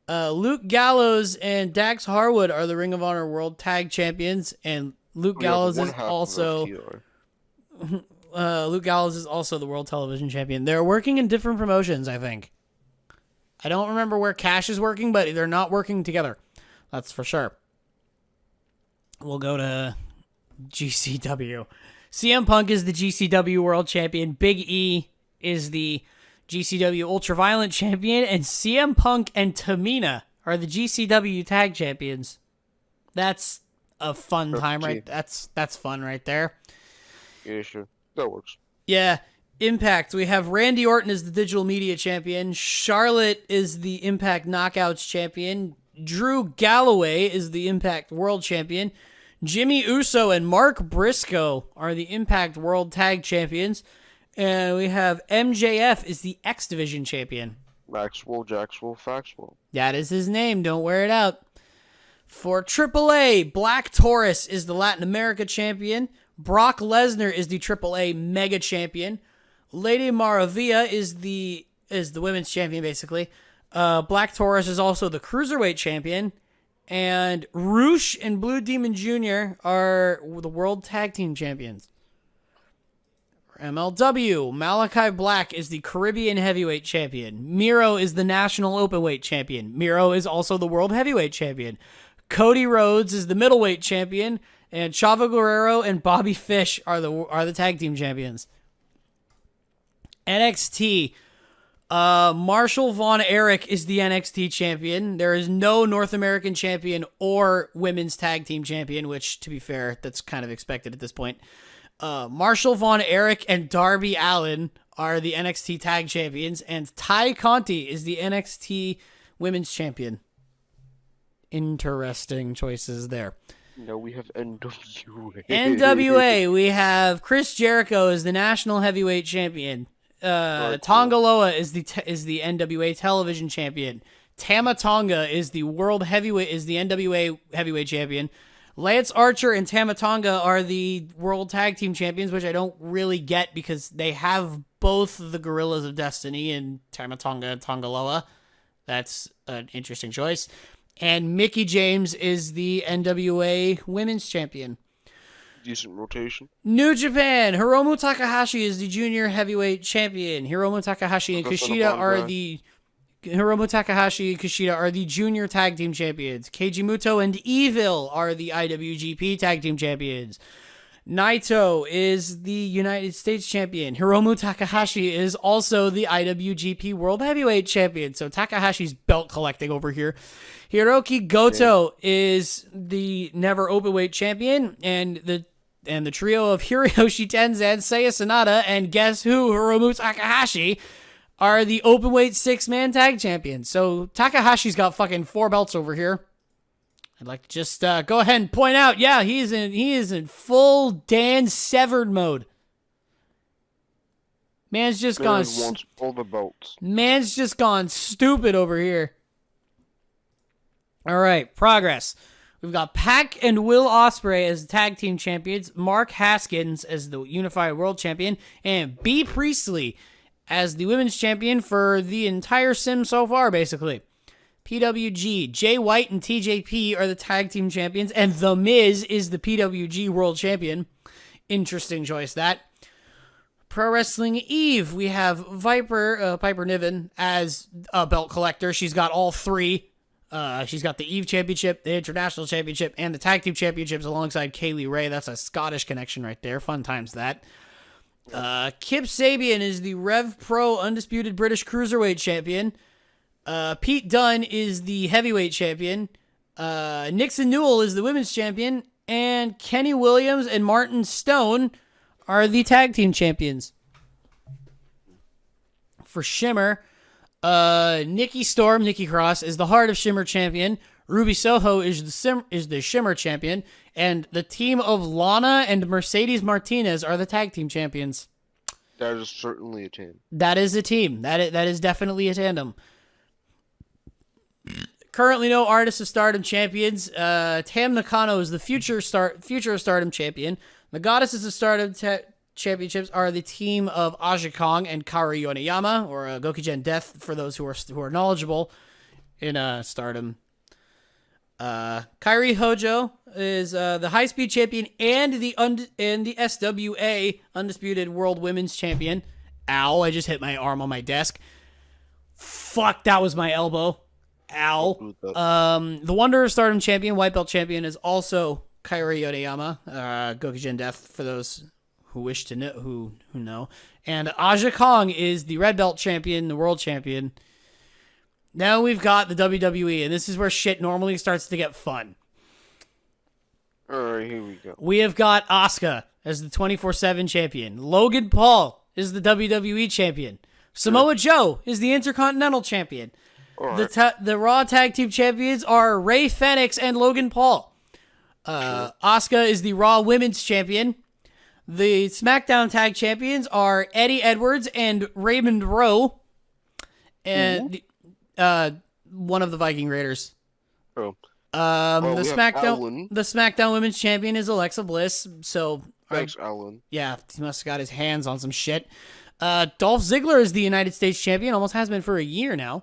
Luke Gallows and Dax Harwood are the Ring of Honor World Tag Champions, and Luke Gallows is also the World Television Champion. They're working in different promotions, I think. I don't remember where Cash is working, but they're not working together. That's for sure. We'll go to GCW. CM Punk is the GCW World Champion. Big E is the GCW Ultraviolent Champion, and CM Punk and Tamina are the GCW Tag Champions. That's a fun time, right? That's fun right there. Yeah, sure. That works. Yeah. Impact. We have Randy Orton as the Digital Media Champion. Charlotte is the Impact Knockouts Champion. Drew Galloway is the Impact World Champion. Jimmy Uso and Mark Briscoe are the Impact World Tag Champions. And we have MJF is the X Division Champion. Maxwell, Jackswell, Faxwell. That is his name. Don't wear it out. For AAA, Black Taurus is the Latin America Champion. Brock Lesnar is the AAA Mega Champion. Lady Maravilla is the Women's Champion, basically. Black Taurus is also the Cruiserweight Champion. And Roosh and Blue Demon Jr. are the World Tag Team Champions. MLW, Malachi Black is the Caribbean Heavyweight Champion. Miro is the National Openweight Champion. Miro is also the World Heavyweight Champion. Cody Rhodes is the Middleweight Champion. And Chavo Guerrero and Bobby Fish are the Tag Team Champions. NXT, Marshall Von Erich is the NXT Champion. There is no North American Champion or Women's Tag Team Champion, which, to be fair, that's kind of expected at this point. Marshall Von Erich and Darby Allin are the NXT Tag Champions, and Ty Conti is the NXT Women's Champion. Interesting choices there. No, we have NWA. NWA, we have Chris Jericho as the National Heavyweight Champion. Tonga Loa is the NWA Television Champion. Tama Tonga is the NWA Heavyweight Champion. Lance Archer and Tama Tonga are the World Tag Team Champions, which I don't really get because they have both the Gorillas of Destiny and Tama Tonga and Tonga Loa. That's an interesting choice. And Mickie James is the NWA Women's Champion. Decent rotation. New Japan, Hiromu Takahashi is the Junior Heavyweight Champion. Hiromu Takahashi and Kushida are the Junior Tag Team Champions. Keiji Muto and Evil are the IWGP Tag Team Champions. Naito is the United States Champion. Hiromu Takahashi is also the IWGP World Heavyweight Champion. So Takahashi's belt collecting over here. Hiroki Goto is the Never Openweight Champion, and the trio of Hiroshi Tenzan, Seiya Sanada, and guess who, Hiromu Takahashi, are the Openweight 6-man tag champions. So Takahashi's got fucking 4 belts over here. I'd like to just go ahead and point out, yeah, he is in full Dan Severed mode. Man's just wants all the belts. Man's just gone stupid over here. All right, progress. We've got Pac and Will Ospreay as tag team champions, Mark Haskins as the Unified World Champion, and B. Priestley as the Women's Champion for the entire sim so far, basically. PWG, Jay White and TJP are the tag team champions, and The Miz is the PWG World Champion. Interesting choice, that. Pro Wrestling Eve, we have Piper Niven as a belt collector. She's got all 3 She's got the Eve Championship, the International Championship, and the Tag Team Championships alongside Kaylee Ray. That's a Scottish connection right there. Fun times that. Kip Sabian is the Rev Pro Undisputed British Cruiserweight Champion. Pete Dunne is the Heavyweight Champion. Nixon Newell is the Women's Champion. And Kenny Williams and Martin Stone are the Tag Team Champions. For Shimmer, Nikki Cross is the Heart of Shimmer Champion. Ruby Soho is the Shimmer Champion. And the team of Lana and Mercedes Martinez are the Tag Team Champions. That is certainly a team. That is a team. That is definitely a tandem. Currently no Artists of Stardom champions. Tam Nakano is the Future of Stardom champion. The Goddesses of Stardom championships are the team of Aja Kong and Kaori Yoneyama, or Gokigen Death for those who are knowledgeable in Stardom. Kairi Hojo is the High Speed champion and the SWA Undisputed World Women's Champion. Ow! I just hit my arm on my desk. Fuck! That was my elbow. Ow. The Wonder of Stardom champion, White Belt champion, is also Kairi Yoneyama, Gokigen Death for those who wish to know, who know. And Aja Kong is the Red Belt champion, the World champion. Now we've got the WWE, and this is where shit normally starts to get fun. Alright, here we go. We have got Asuka as the 24/7 champion. Logan Paul is the WWE champion. Samoa Joe is the Intercontinental champion. Right. The Raw Tag Team Champions are Rey Fenix and Logan Paul. Asuka is the Raw Women's Champion. The SmackDown Tag Champions are Eddie Edwards and Raymond Rowe. And one of the Viking Raiders. Oh. The SmackDown Women's Champion is Alexa Bliss. So Thanks, Alan. yeah, he must have got his hands on some shit. Dolph Ziggler is the United States Champion. Almost has been for a year now.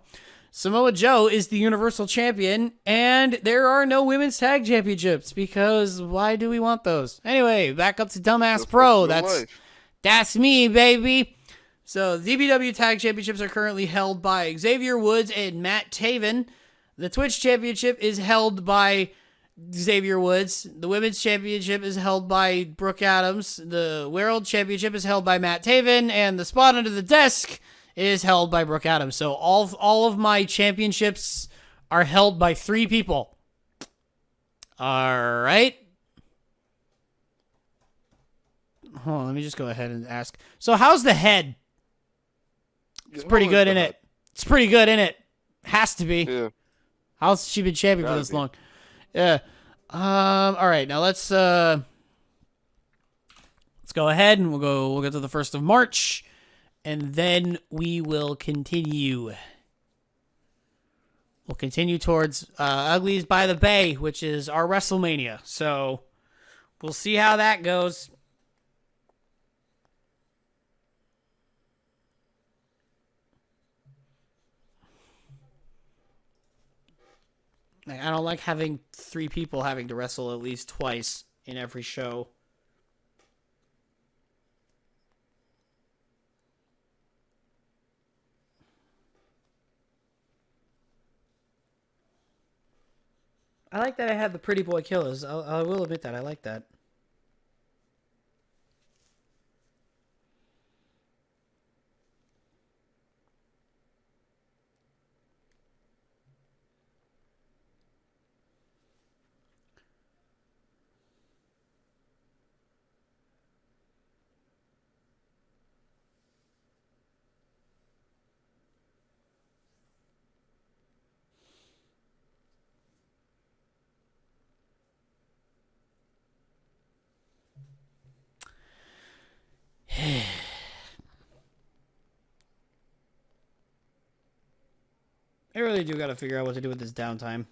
Samoa Joe is the Universal Champion, and there are no Women's Tag Championships, because why do we want those? Anyway, back up to Dumbass Pro. That's me, baby. So, DPW Tag Championships are currently held by Xavier Woods and Matt Taven. The Twitch Championship is held by Xavier Woods. The Women's Championship is held by Brooke Adams. The World Championship is held by Matt Taven, and the spot under the desk is held by Brooke Adams. So all of my championships are held by 3 people. All right. Hold on, let me just go ahead and ask. So how's the head? It's pretty good, in it. It's pretty good, in it. Has to be. Yeah. How's she been champion for this long? Yeah. All right. Now let's go ahead and we'll get to the 1st of March. And then we will continue. We'll continue towards Uglies by the Bay, which is our WrestleMania. So we'll see how that goes. I don't like having 3 people having to wrestle at least twice in every show. I like that I have the Pretty Boy Killers. I will admit that. I like that. I really do gotta figure out what to do with this downtime.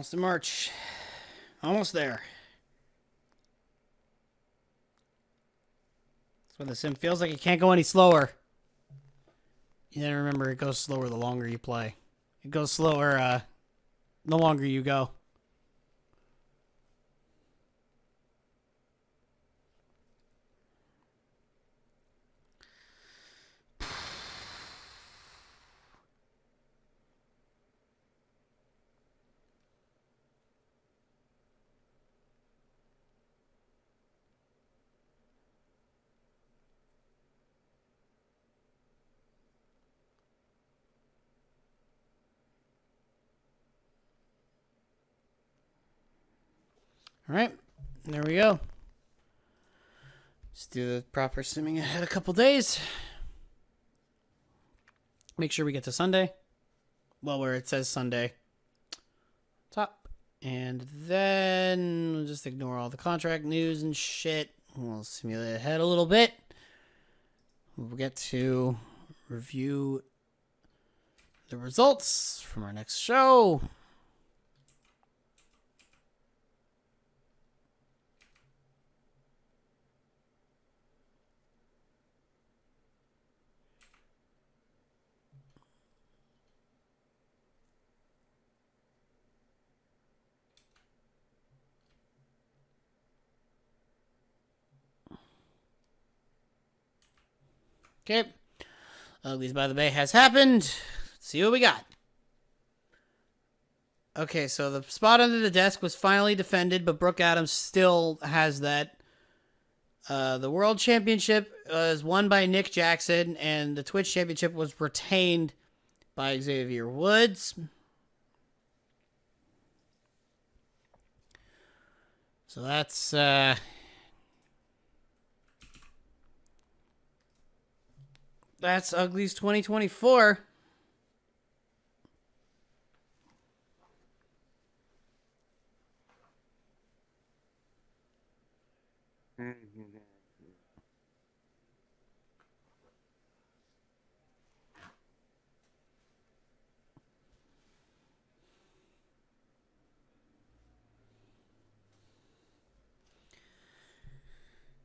Almost in March. Almost there. That's when the sim feels like it can't go any slower. You gotta remember, it goes slower the longer you play. It goes slower the longer you go. All right, there we go. Let's do the proper simming ahead a couple days. Make sure we get to Sunday. Well, where it says Sunday. Top. And then we'll just ignore all the contract news and shit. We'll simulate ahead a little bit. We'll get to review the results from our next show. Okay. Uglies by the Bay has happened. Let's see what we got. Okay, so the spot under the desk was finally defended, but Brooke Adams still has that. The World Championship was won by Nick Jackson, and the Twitch Championship was retained by Xavier Woods. So that's Uglies 2024.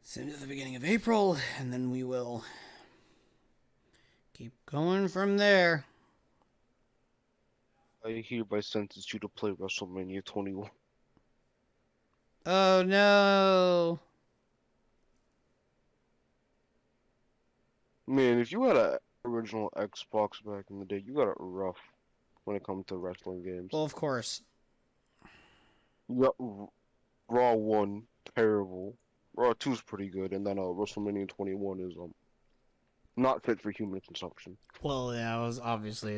Send to the beginning of April, and then we will keep going from there. I hereby sentence you to play WrestleMania 21. Oh no. Man, if you had a original Xbox back in the day, you got it rough when it comes to wrestling games. Well, of course. You got Raw 1, terrible. Raw 2 is pretty good, and then WrestleMania 21 is not fit for human consumption. Well, yeah, it's obviously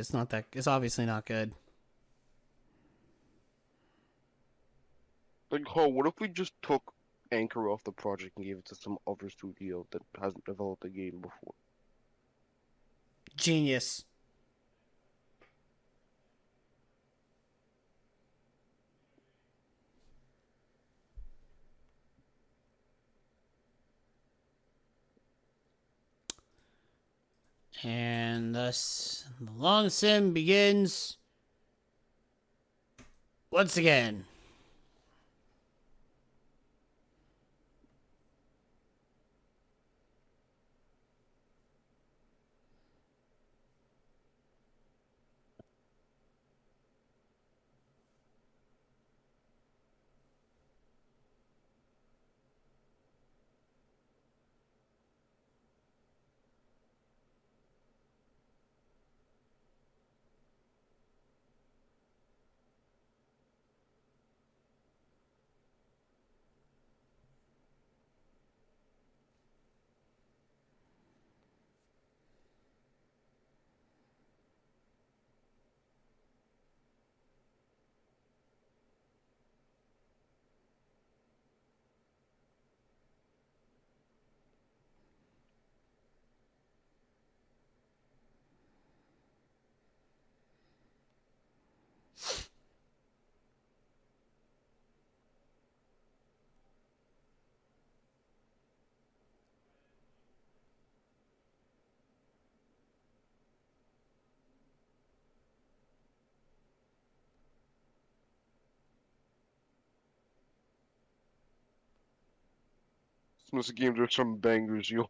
not good. Like, what if we just took Anchor off the project and gave it to some other studio that hasn't developed a game before? Genius. And thus, the long sim begins once again. This game, there's some bangers, yo.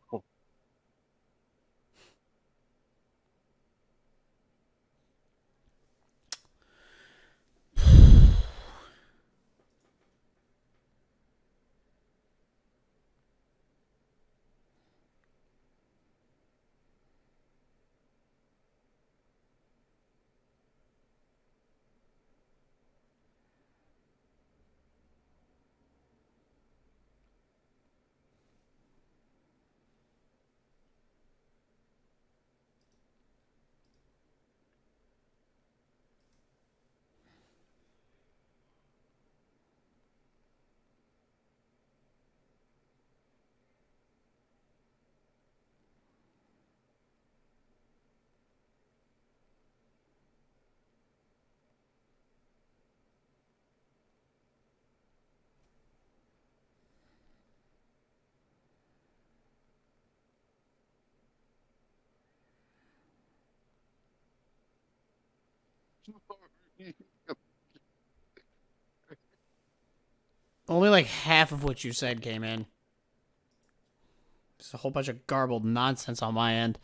Only like half of what you said came in. Just a whole bunch of garbled nonsense on my end.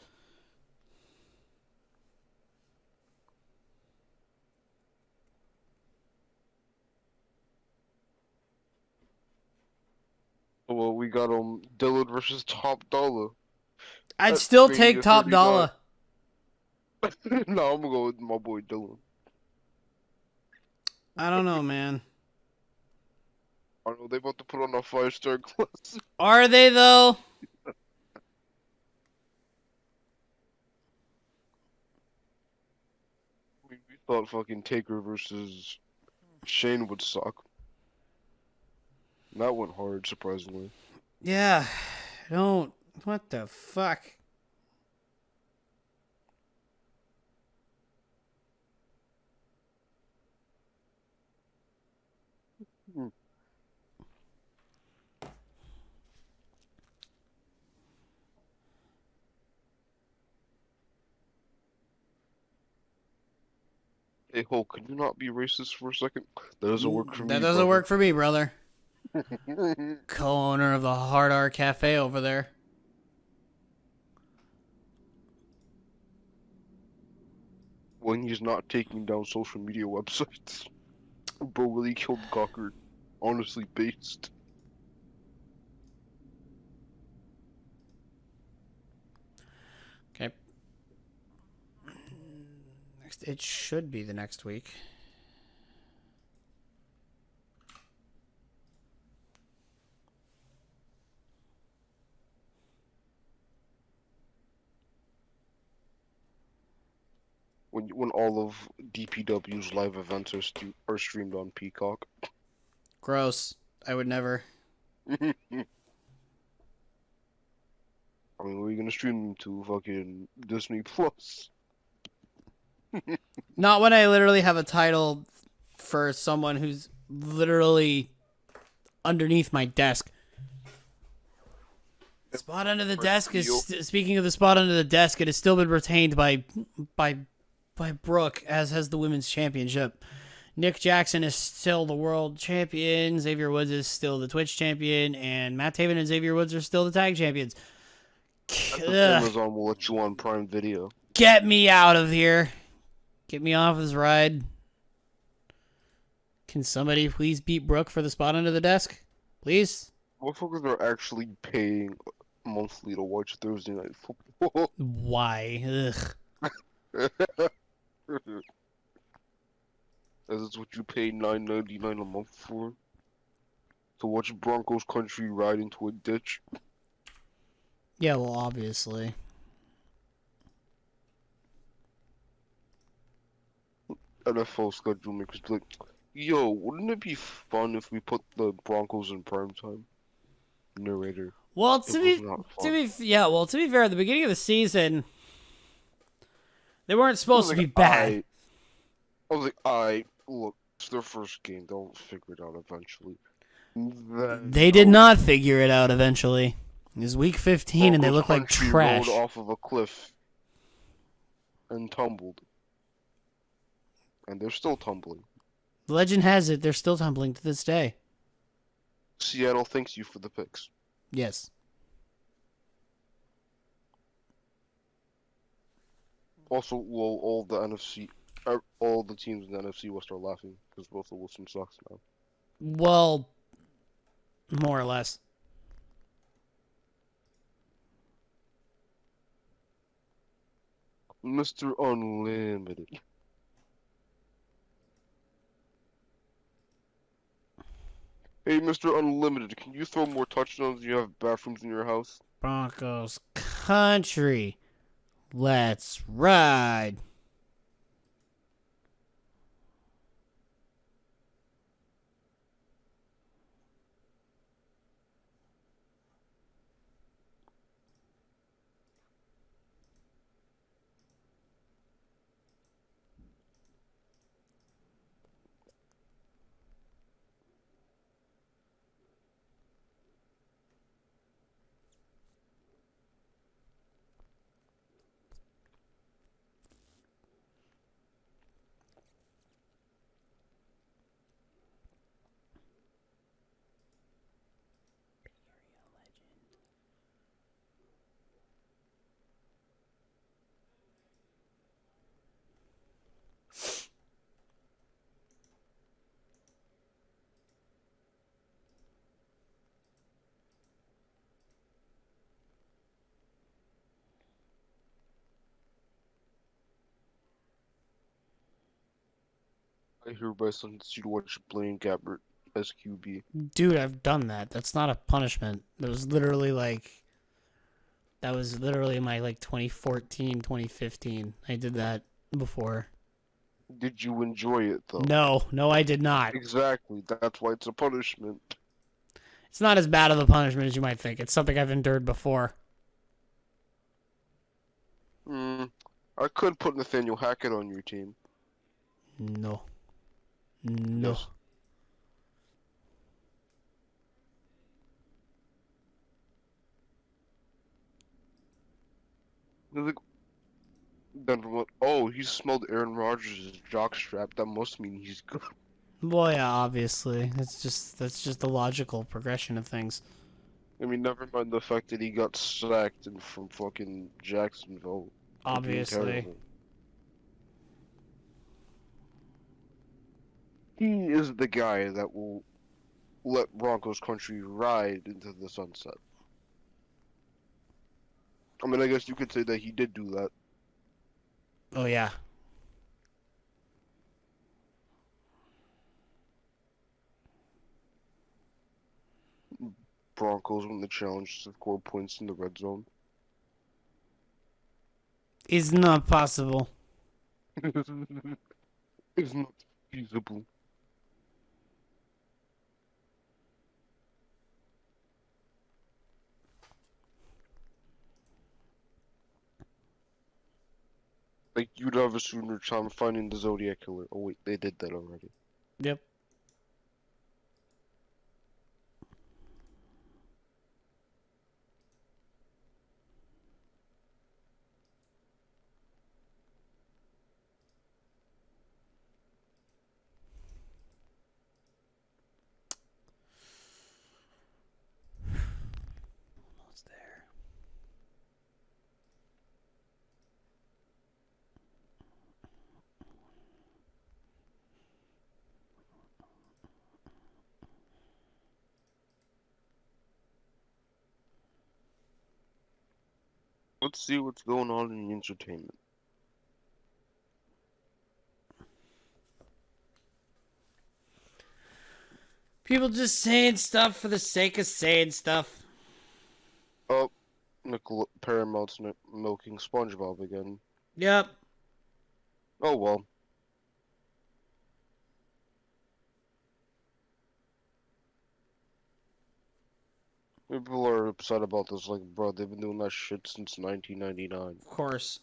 Well, we got Dylan versus Top Dollar. I'd still take Mania top 39. dollar. No, I'm gonna go with my boy Dylan. I don't know, man. I know they about to put on a 5-star class. Are they though? We thought fucking Taker versus Shane would suck. And that went hard, surprisingly. Yeah. I don't. What the fuck? Hmm. Hey Hulk, can you not be racist for a second? That doesn't work for me. That doesn't work for me, brother. Co-owner of the Hard R Cafe over there. When he's not taking down social media websites. Bro really killed Gawker. Honestly based. Okay. Next, it should be the next week. When all of DPW's live events are streamed on Peacock. Gross. I would never. I mean, we're gonna stream them to fucking Disney Plus. Not when I literally have a title for someone who's literally underneath my desk. Spot under the desk is, speaking of the spot under the desk, it has still been retained by Brooke, as has the women's championship. Nick Jackson is still the world champion. Xavier Woods is still the Twitch champion, and Matt Taven and Xavier Woods are still the tag champions. Amazon will let you on Prime Video. Get me out of here. Get me off this ride. Can somebody please beat Brooke for the spot under the desk? Please? Motherfuckers are actually paying monthly to watch Thursday Night Football. Why? Ugh. As it's what you pay $9.99 a month for. To watch Broncos country ride into a ditch. Yeah, well, obviously. NFL schedule makers be like, yo, wouldn't it be fun if we put the Broncos in primetime? Narrator. Well, To be fair, at the beginning of the season, they weren't supposed to be bad. I was like, look, it's their first game. They'll figure it out eventually. They did not figure it out eventually. It was week 15 and they look like trash. Rolled off of a cliff and tumbled. And they're still tumbling. Legend has it they're still tumbling to this day. Seattle thanks you for the picks. Yes. Also, will all the teams in the NFC will start laughing because Russell Wilson sucks now. Well, more or less. Mr. Unlimited. Hey, Mr. Unlimited, can you throw more touchdowns than you have bathrooms in your house? Broncos country. Let's ride. I hereby sentence you to watch Blaine Gabbert as QB. Dude, I've done that. That's not a punishment. That was literally my 2014, 2015. I did that before. Did you enjoy it though? No, I did not. Exactly. That's why it's a punishment. It's not as bad of a punishment as you might think. It's something I've endured before. I could put Nathaniel Hackett on your team. No. Yes. Then what? Oh, he smelled Aaron Rodgers' jockstrap. That must mean he's good. Well, yeah, obviously. That's just the logical progression of things. I mean, never mind the fact that he got sacked and from fucking Jacksonville for being Obviously. terrible. He is the guy that will let Broncos country ride into the sunset. I mean, I guess you could say that he did do that. Oh, yeah. Broncos win the challenge to score points in the red zone. It's not possible. It's not feasible. Like, you'd have a sooner time finding the Zodiac Killer. Oh wait, they did that already. Yep. Almost there. Let's see what's going on in the entertainment. People just saying stuff for the sake of saying stuff. Oh, Paramount's milking SpongeBob again. Yep. Oh well. People are upset about this, like, bro, they've been doing that shit since 1999. Of course.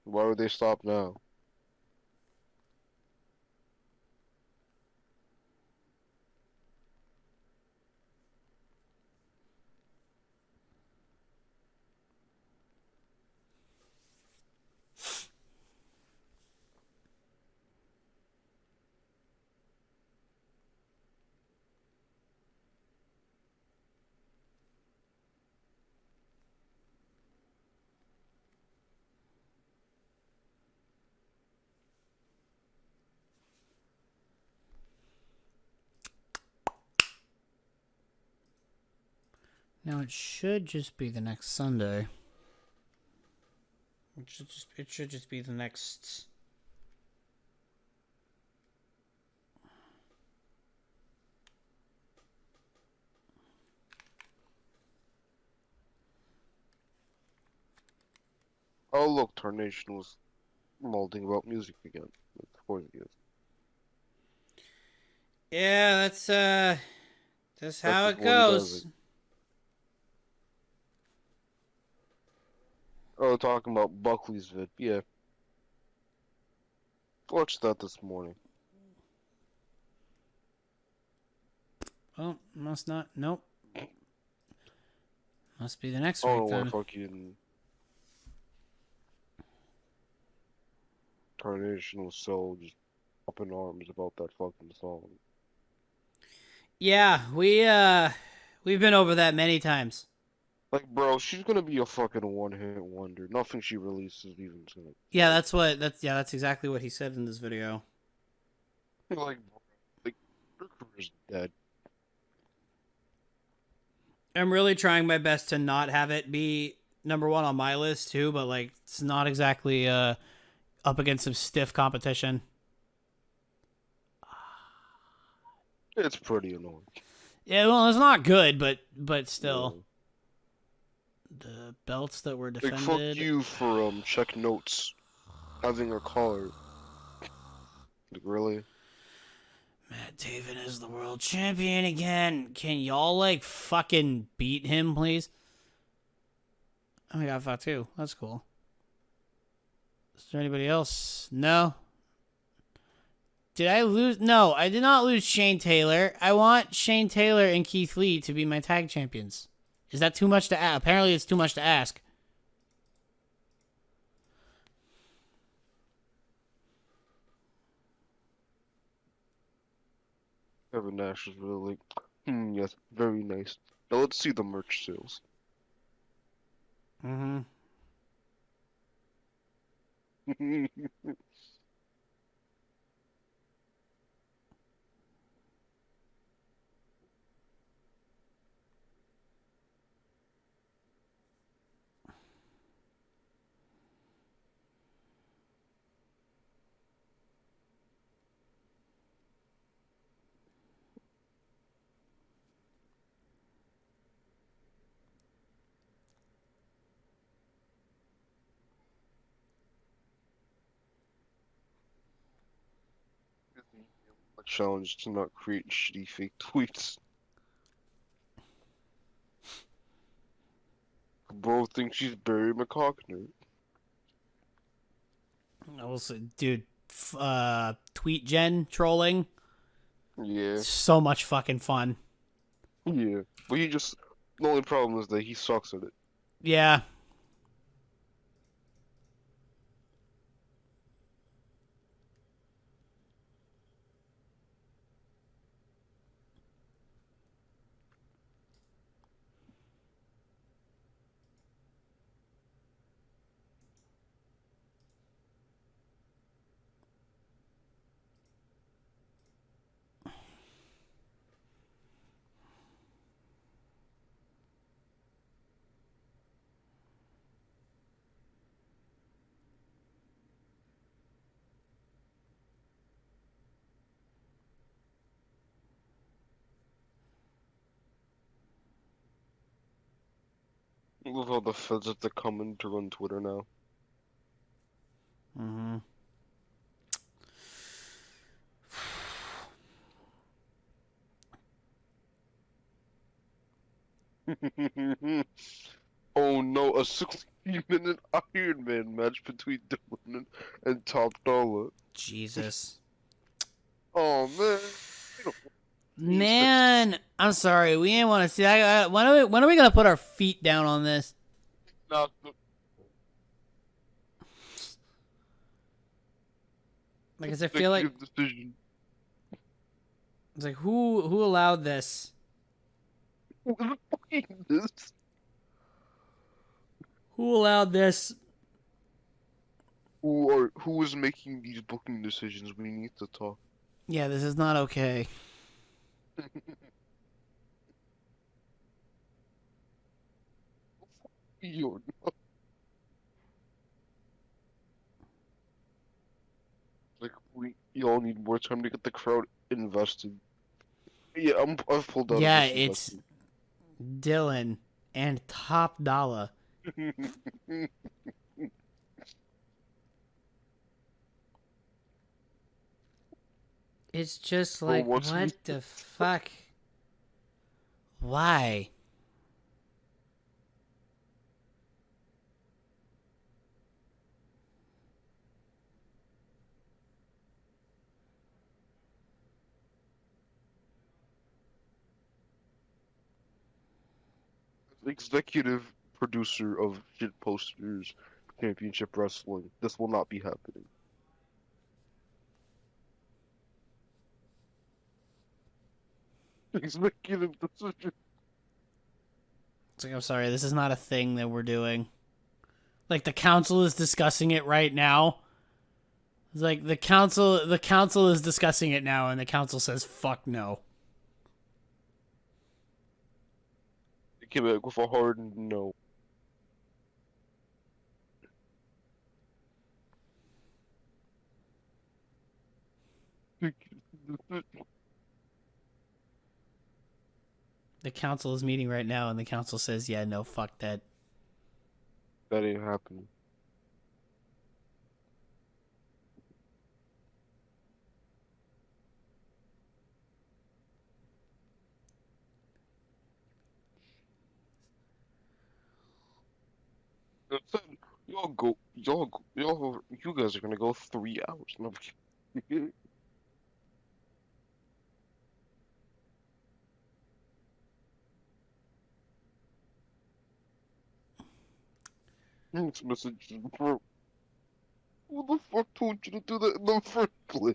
Why would they stop now? Now it should just be the next Sunday. It should just be the next. Oh look, Tarnation was molding about music again. Of course he is. Yeah, that's how That's it just what he does. goes. Oh, talking about Buckley's vid. Yeah. Watched that this morning. Oh, must not. Nope. Must be the next I week don't know why then. fucking Tarnation was so just up in arms about that fucking song. Yeah, we've been over that many times. Like, bro, she's gonna be a fucking one-hit wonder. Nothing she releases even gonna. Yeah, that's exactly what he said in this video. Like, her career's dead. I'm really trying my best to not have it be number one on my list too, but like it's not exactly up against some stiff competition. It's pretty annoying. Yeah, well, it's not good, but still, the belts that were Like, defended. fuck you for check notes having a collar. Like, really? Matt Taven is the world champion again. Can y'all like fucking beat him, please? Oh my god, Fatu. That's cool. Is there anybody else? No. Did I lose? No, I did not lose Shane Taylor. I want Shane Taylor and Keith Lee to be my tag champions. Is that too much to ask? Apparently, it's too much to ask. Kevin Nash is really like, yes, very nice. Now let's see the merch sales. Mm-hmm. Challenge to not create shitty fake tweets. Bro thinks she's Barry McCockner. Also, dude, tweet gen trolling. Yeah, So much fucking fun. yeah. But the only problem is that he sucks at it. Yeah. I love how the feds have to come in to run Twitter now. Mm-hmm. Oh no, a 60-minute Iron Man match between Dylan and Top Dollar. Jesus. Oh man. Man, I'm sorry. We didn't want to see that. When are we gonna put our feet down on this? Not Like, I feel like decision. it's like who allowed this? Who the fuck is this? Who allowed this? Who is making these booking decisions? We need to talk. Yeah, this is not okay. You're like y'all need more time to get the crowd invested. Yeah, I've pulled out of Yeah, this it's investment. Dylan and Top Dollar. It's just Bro, like, what the fuck? Why? executive producer of Shit Posters Championship Wrestling. This will not be happening. Executive decision. It's like, I'm sorry, this is not a thing that we're doing. Like, the council is discussing it right now. It's like the council is discussing it now, and the council says fuck no. They came back with a hard no. The council is meeting right now, and the council says, yeah, no, fuck that. That ain't happening. Instead, you guys are gonna go 3 hours. No, I'm kidding. This message is bro. Who the fuck told you to do that in the first place?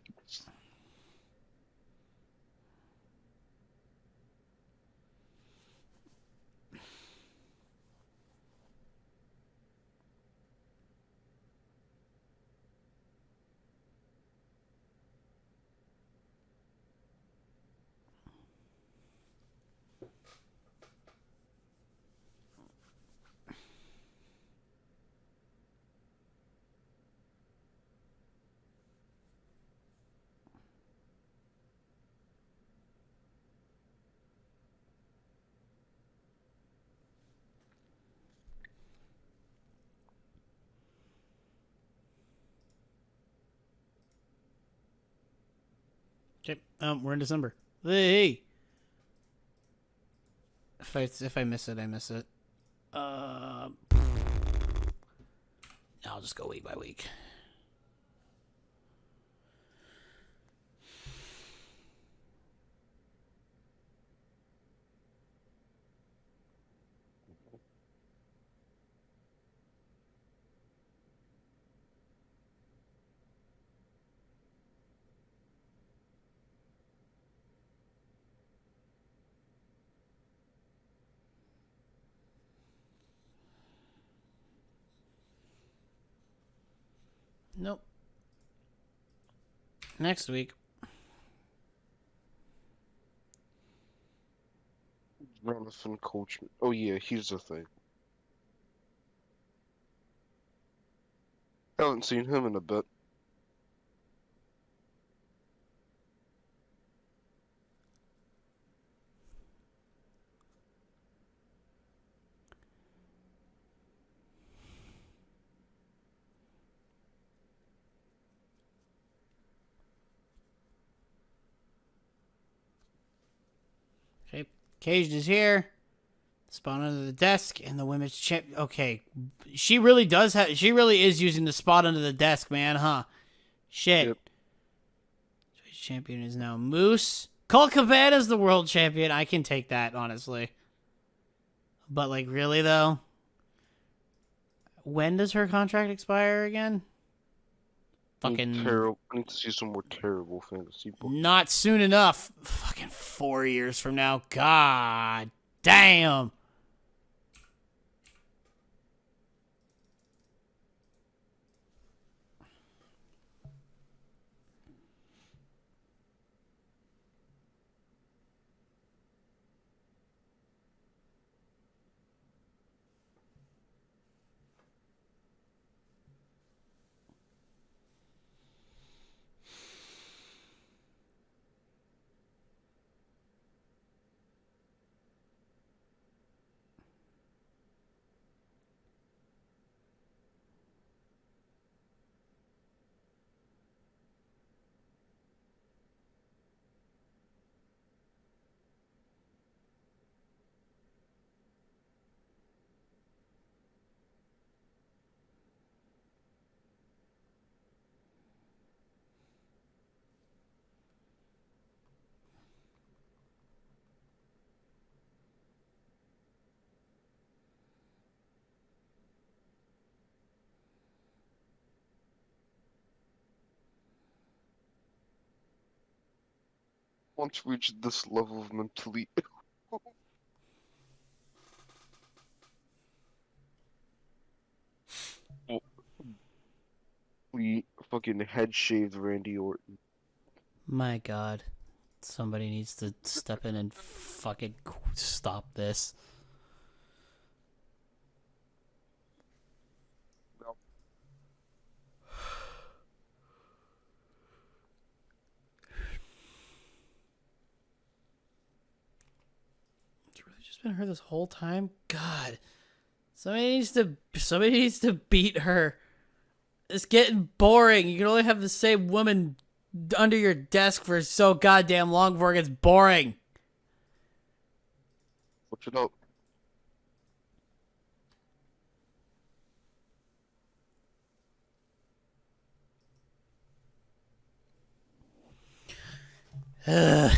Okay, we're in December. Hey, if I miss it, I miss it. I'll just go week by week. Nope. Next week. Jonathan Coachman. Oh yeah, he's the thing. Haven't seen him in a bit. Okay, Caged is here. Spawn under the desk, and the women's champ. Okay, she really does have. She really is using the spot under the desk, man. Huh? Shit. Yep. Champion is now Moose. Colt Cabana's the world champion. I can take that, honestly. But, like, really, though? When does her contract expire again? Fucking... Terrible. I need to see some more terrible fantasy books. Not soon enough. Fucking 4 years from now. God damn. Once reached this level of mentally, we fucking head shaved Randy Orton. My God. Somebody needs to step in and fucking stop this. No. It's really just been her this whole time? God. Somebody needs to beat her. It's getting boring. You can only have the same woman under your desk for so goddamn long before it gets boring. Switch it up. Ugh.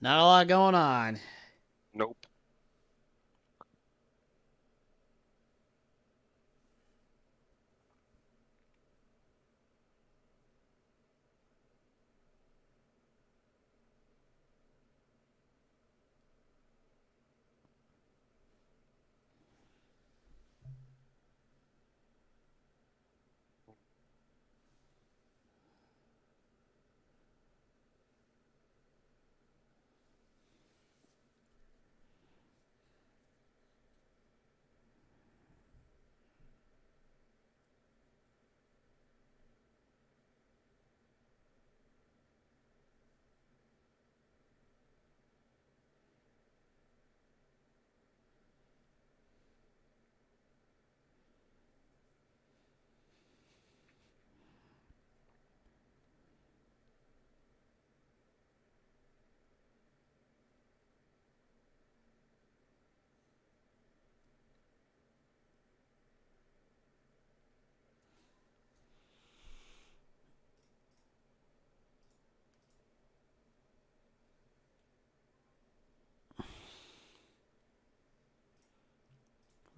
Not a lot going on. Nope.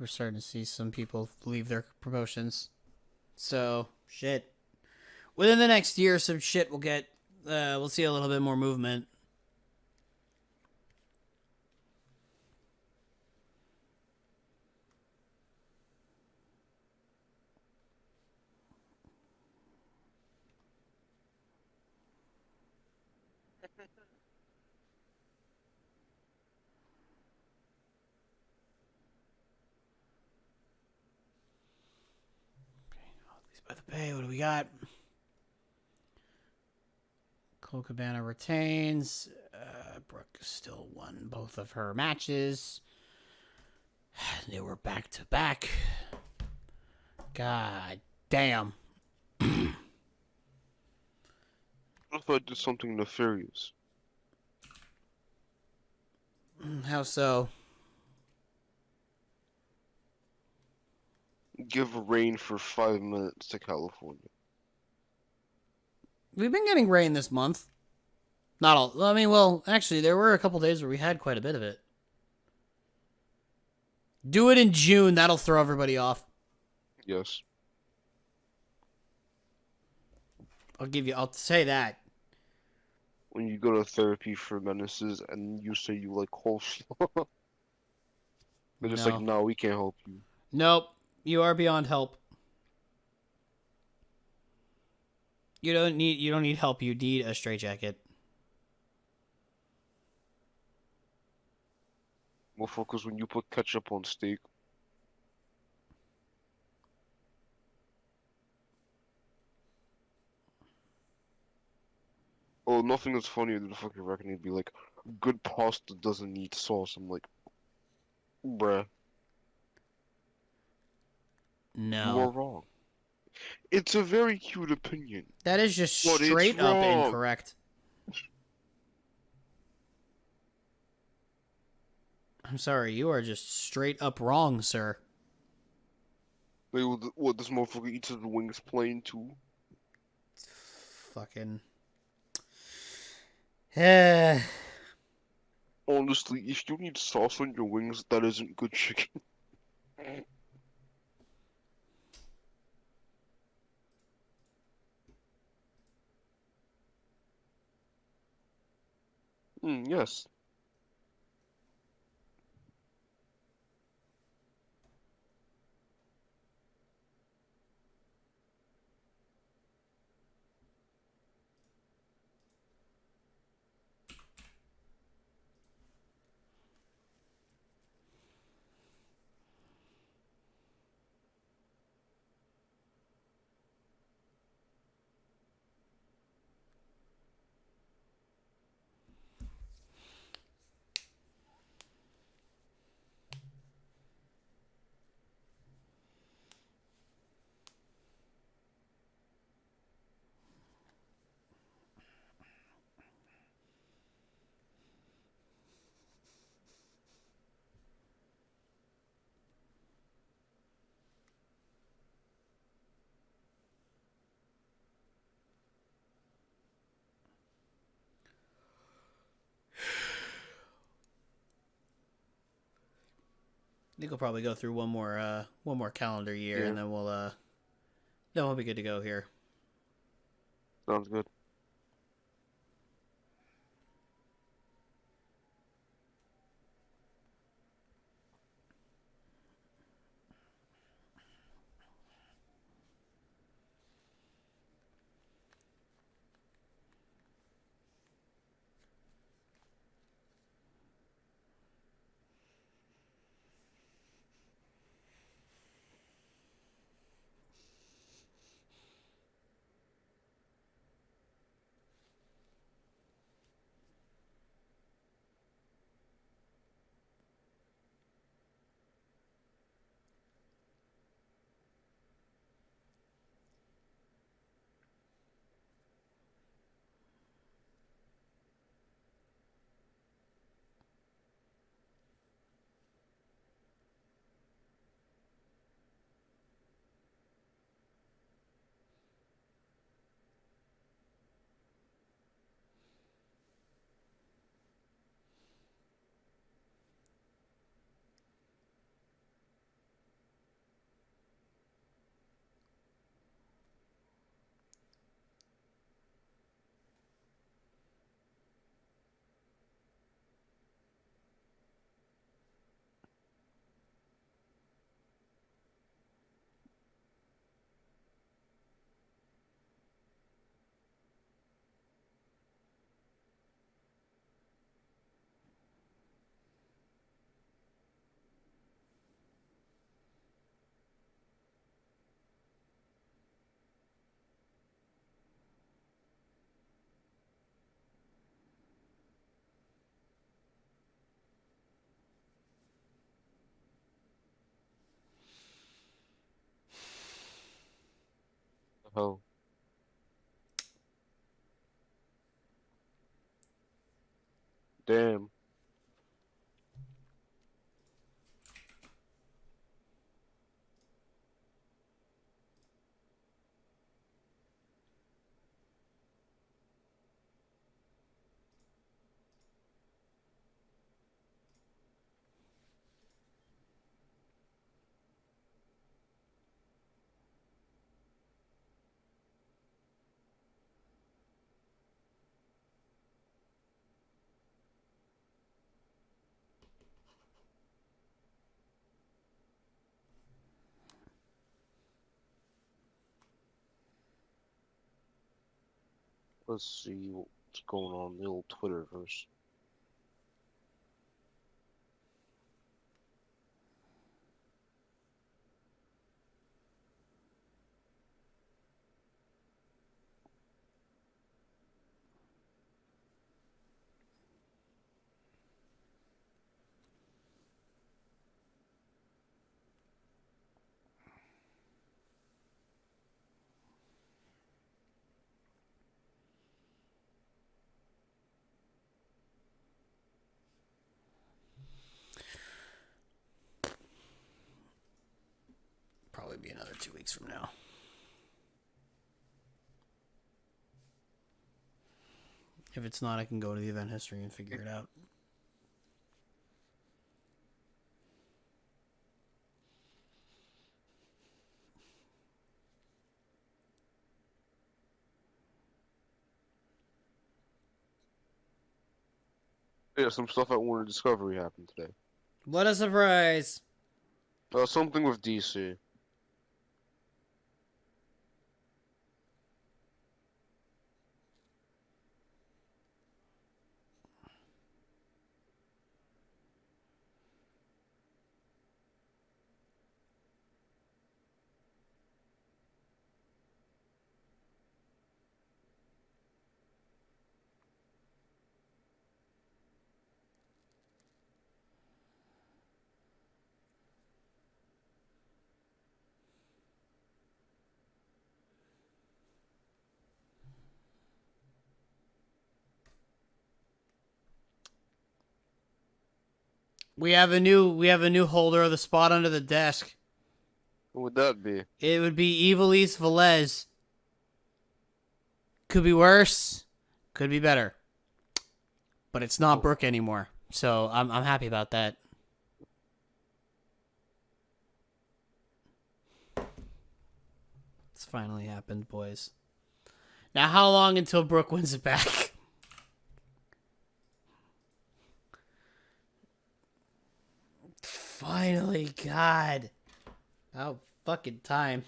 we're starting to see some people leave their promotions. So, shit. Within the next year, some shit will get, we'll see a little bit more movement. By the Bay, what do we got? Cole Cabana retains. Brooke still won both of her matches. They were back to back. God damn. What if I did something nefarious? How so? Give rain for 5 minutes to California. We've been getting rain this month. Not all. I mean, well, actually, there were a couple days where we had quite a bit of it. Do it in June. That'll throw everybody off. Yes. I'll say that. When you go to therapy for menaces and you say you like coleslaw, they're just like, no, we can't help you. Nope. You are beyond help. You don't need help. You need a straitjacket. Motherfuckers, when you put ketchup on steak. Oh, nothing is funnier than the fucking reckoning be like, good pasta doesn't need sauce. I'm like, bruh, you are No. wrong. It's a very cute opinion. That is just But it's straight up wrong. incorrect. I'm sorry, you are just straight up wrong, sir. Like, what, this motherfucker eats his wings plain too? Fucking. Honestly, if you need sauce on your wings, that isn't good chicken. Yes. I think we'll probably go through one more calendar year, Yeah. and then we'll be good to go here. Sounds good. hell? Damn. Let's see what's going on in the old Twitterverse. Probably be another 2 weeks from now. If it's not, I can go to the event history and figure it out. Yeah, some stuff at Warner Discovery happened today. What a surprise! Something with DC. We have a new holder of the spot under the desk. What would that be? It would be Evilise Velez. Could be worse, could be better. But it's not Brooke anymore. So I'm happy about that. It's finally happened, boys. Now how long until Brooke wins it back? Finally, God. About fucking time.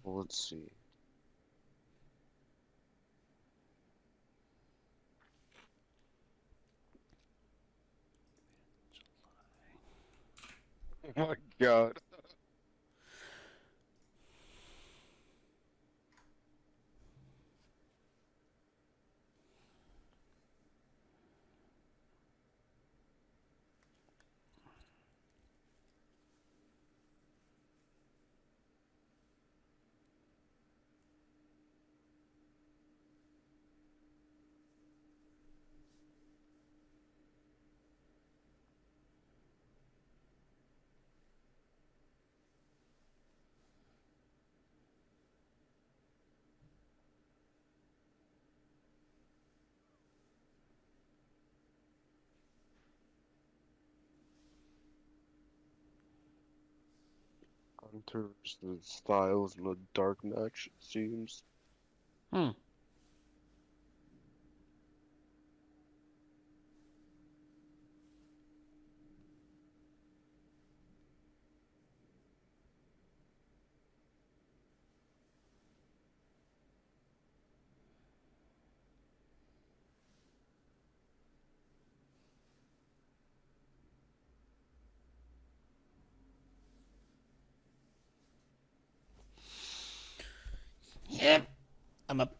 Well, let's see. Oh my god. enters the styles in a dark match, it seems. Hmm. Yep. I'm up.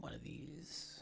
One of these.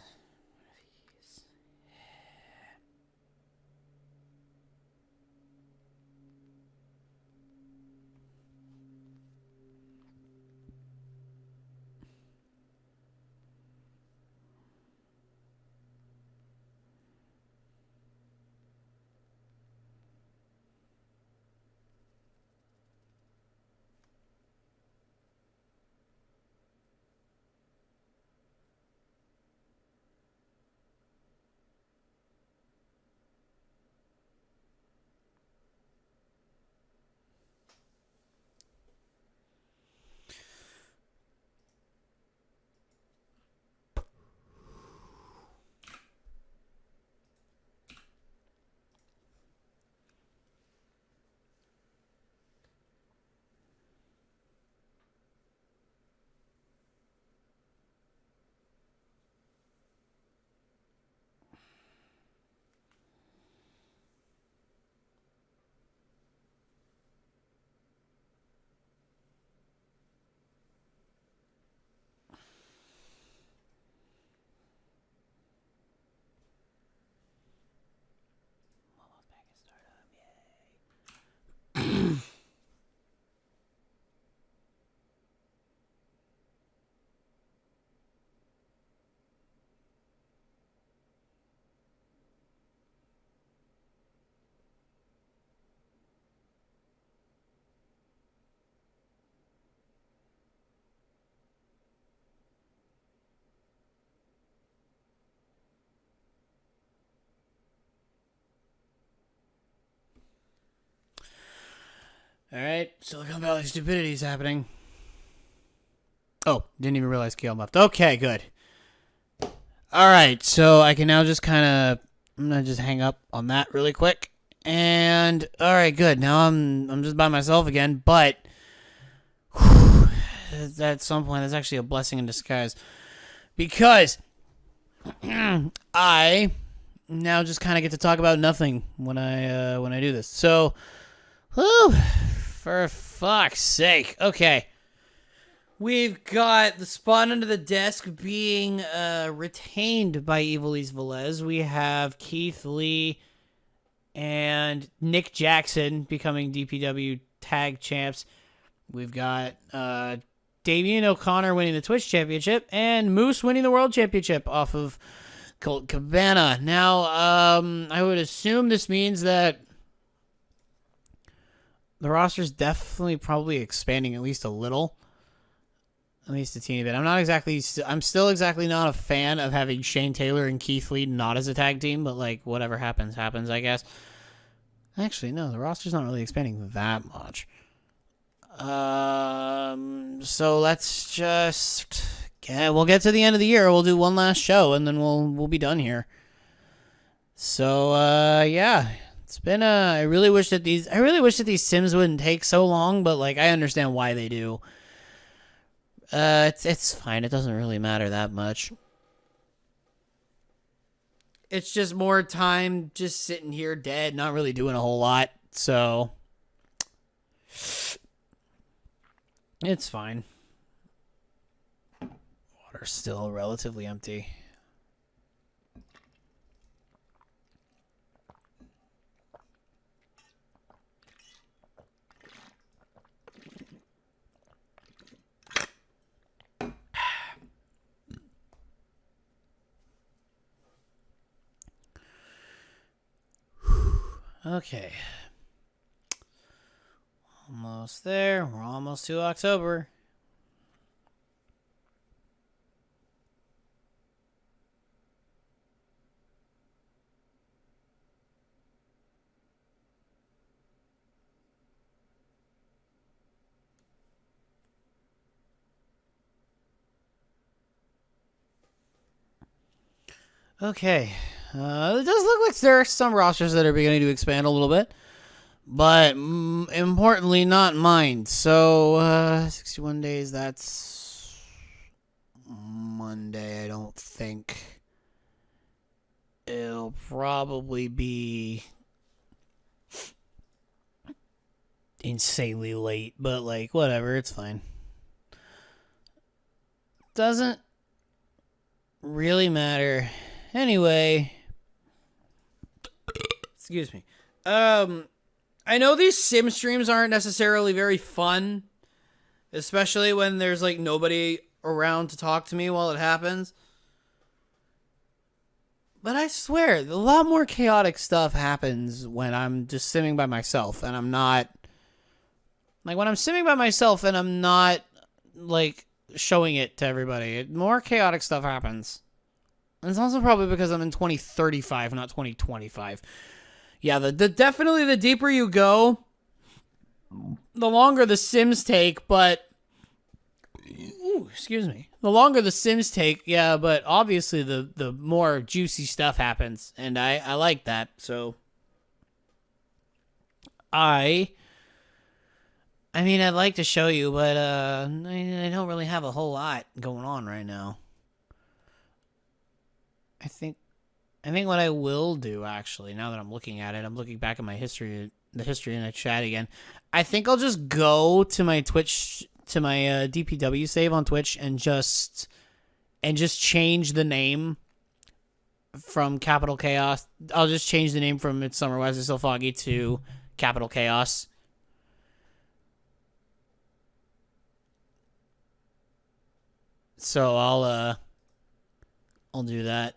All right, Silicon Valley stupidity is happening. Didn't even realize Kale left. Okay, good. All right, so I can now just kind of... I'm going to just hang up on that really quick. And, all right, good. Now I'm just by myself again, but... Whew, at some point, that's actually a blessing in disguise. Because... I now just kind of get to talk about nothing when I do this. So, whew, for fuck's sake. Okay. We've got the spot under the desk being retained by Ivelisse Velez. We have Keith Lee and Nick Jackson becoming DPW tag champs. We've got Damian O'Connor winning the Twitch Championship, and Moose winning the World Championship off of Colt Cabana. Now, I would assume this means that the roster's definitely probably expanding at least a little. At least a teeny bit. I'm still exactly not a fan of having Shane Taylor and Keith Lee not as a tag team, but like whatever happens, I guess. Actually, no, the roster's not really expanding that much. So let's just we'll get to the end of the year. We'll do one last show and then we'll be done here. So yeah, it's been I really wish that these Sims wouldn't take so long, but like I understand why they do. It's fine. It doesn't really matter that much. It's just more time just sitting here dead, not really doing a whole lot. So it's fine. Water's still relatively empty. Okay. Almost there. We're almost to October. Okay. It does look like there are some rosters that are beginning to expand a little bit. But importantly, not mine. So, 61 days, that's Monday, I don't think. It'll probably be insanely late, but like, whatever, it's fine. Doesn't really matter. Anyway, excuse me. I know these sim streams aren't necessarily very fun, especially when there's like nobody around to talk to me while it happens. But I swear, a lot more chaotic stuff happens when I'm just simming by myself and I'm not like when I'm simming by myself and I'm not like showing it to everybody. More chaotic stuff happens. And it's also probably because I'm in 2035, not 2025. Yeah, definitely the deeper you go, the longer the Sims take, but... Ooh, excuse me. The longer the Sims take, yeah, but obviously the more juicy stuff happens, and I like that, so... I mean, I'd like to show you, but I don't really have a whole lot going on right now. I think what I will do, actually, now that I'm looking at it, I'm looking back at my history, the history in the chat again. I think I'll just go to my Twitch, to my DPW save on Twitch, and just change the name from Capital Chaos. I'll just change the name from It's Summer, Why Is It So Foggy to Capital Chaos. So I'll do that.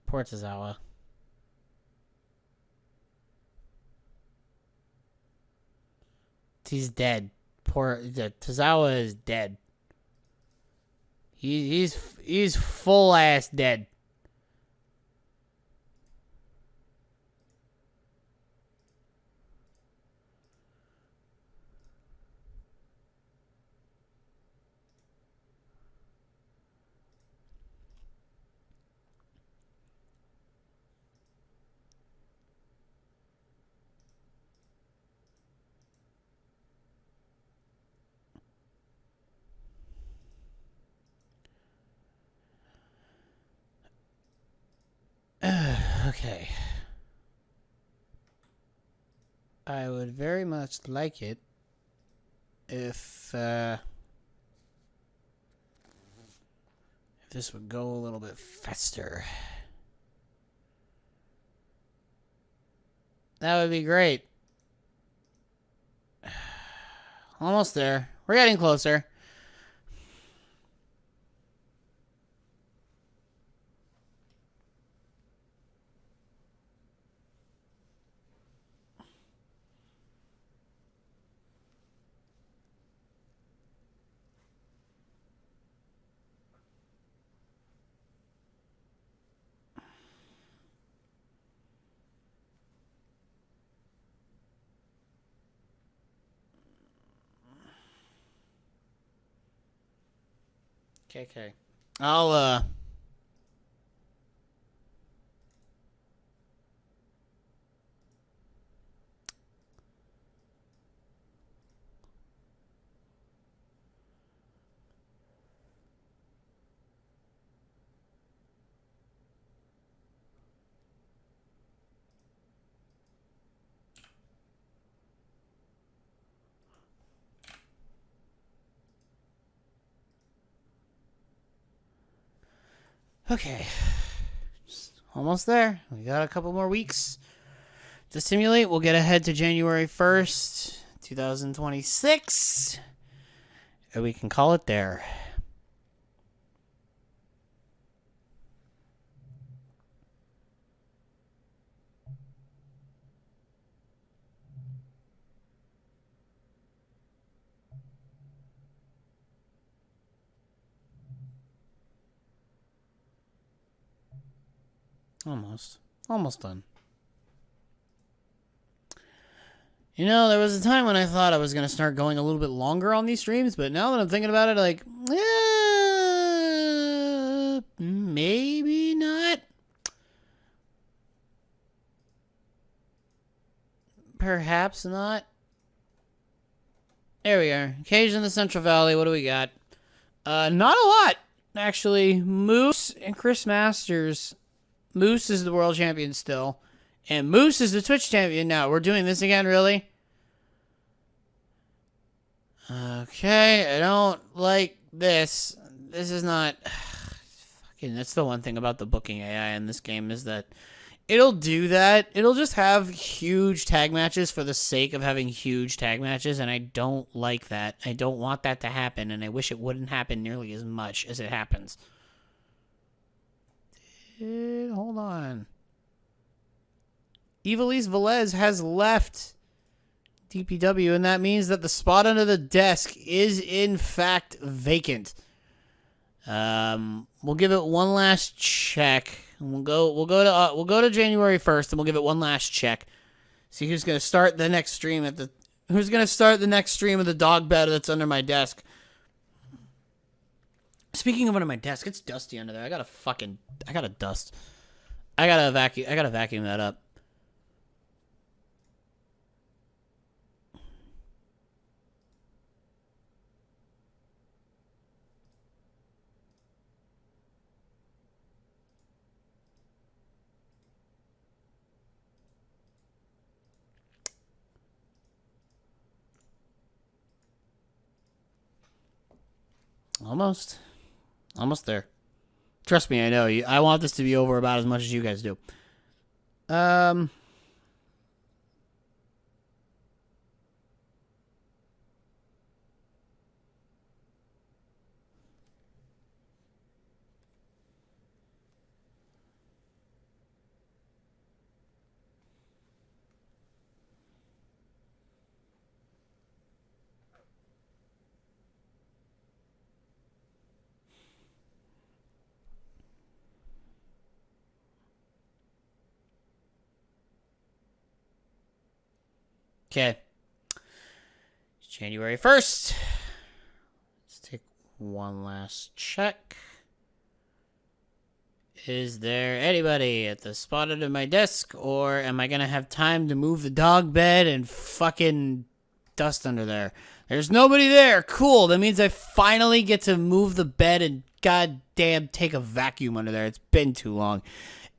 Poor Tozawa. He's dead. Poor Tozawa is dead. He's full ass dead. Okay. I would very much like it if this would go a little bit faster. That would be great. Almost there. We're getting closer. Okay. I'll Okay. Almost there. We got a couple more weeks to simulate. We'll get ahead to January 1st, 2026. And we can call it there. Almost done. You know, there was a time when I thought I was going to start going a little bit longer on these streams, but now that I'm thinking about it, like, maybe not. Perhaps not. There we are. Cage in the Central Valley. What do we got? Not a lot, actually. Moose and Chris Masters. Moose is the world champion still. And Moose is the Twitch champion now. We're doing this again, really? Okay, I don't like this. This is not... Fucking, that's the one thing about the booking AI in this game is that it'll do that. It'll just have huge tag matches for the sake of having huge tag matches, and I don't like that. I don't want that to happen, and I wish it wouldn't happen nearly as much as it happens. Hold on. Ivelisse Velez has left DPW, and that means that the spot under the desk is in fact vacant. We'll give it one last check. We'll go to January 1st, and we'll give it one last check. See who's gonna start the next stream of the dog bed that's under my desk. Speaking of under my desk, it's dusty under there. I gotta dust. I gotta vacuum that up. Almost there. Trust me, I know. I want this to be over about as much as you guys do. Okay. January 1st. Let's take one last check. Is there anybody at the spot under my desk, or am I going to have time to move the dog bed and fucking dust under there? There's nobody there. Cool. That means I finally get to move the bed and goddamn take a vacuum under there. It's been too long.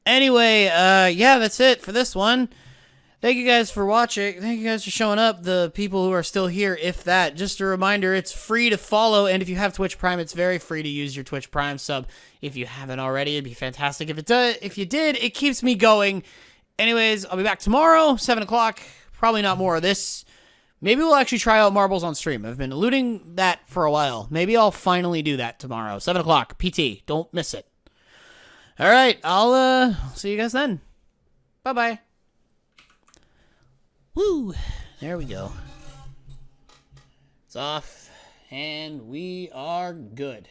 Anyway, yeah, that's it for this one. Thank you guys for watching. Thank you guys for showing up. The people who are still here, if that. Just a reminder, it's free to follow. And if you have Twitch Prime, it's very free to use your Twitch Prime sub. If you haven't already, it'd be fantastic. If you did, it keeps me going. Anyways, I'll be back tomorrow, 7 o'clock. Probably not more of this. Maybe we'll actually try out marbles on stream. I've been eluding that for a while. Maybe I'll finally do that tomorrow. 7 o'clock, PT. Don't miss it. All right, I'll see you guys then. Bye-bye. Woo! There we go. It's off, and we are good.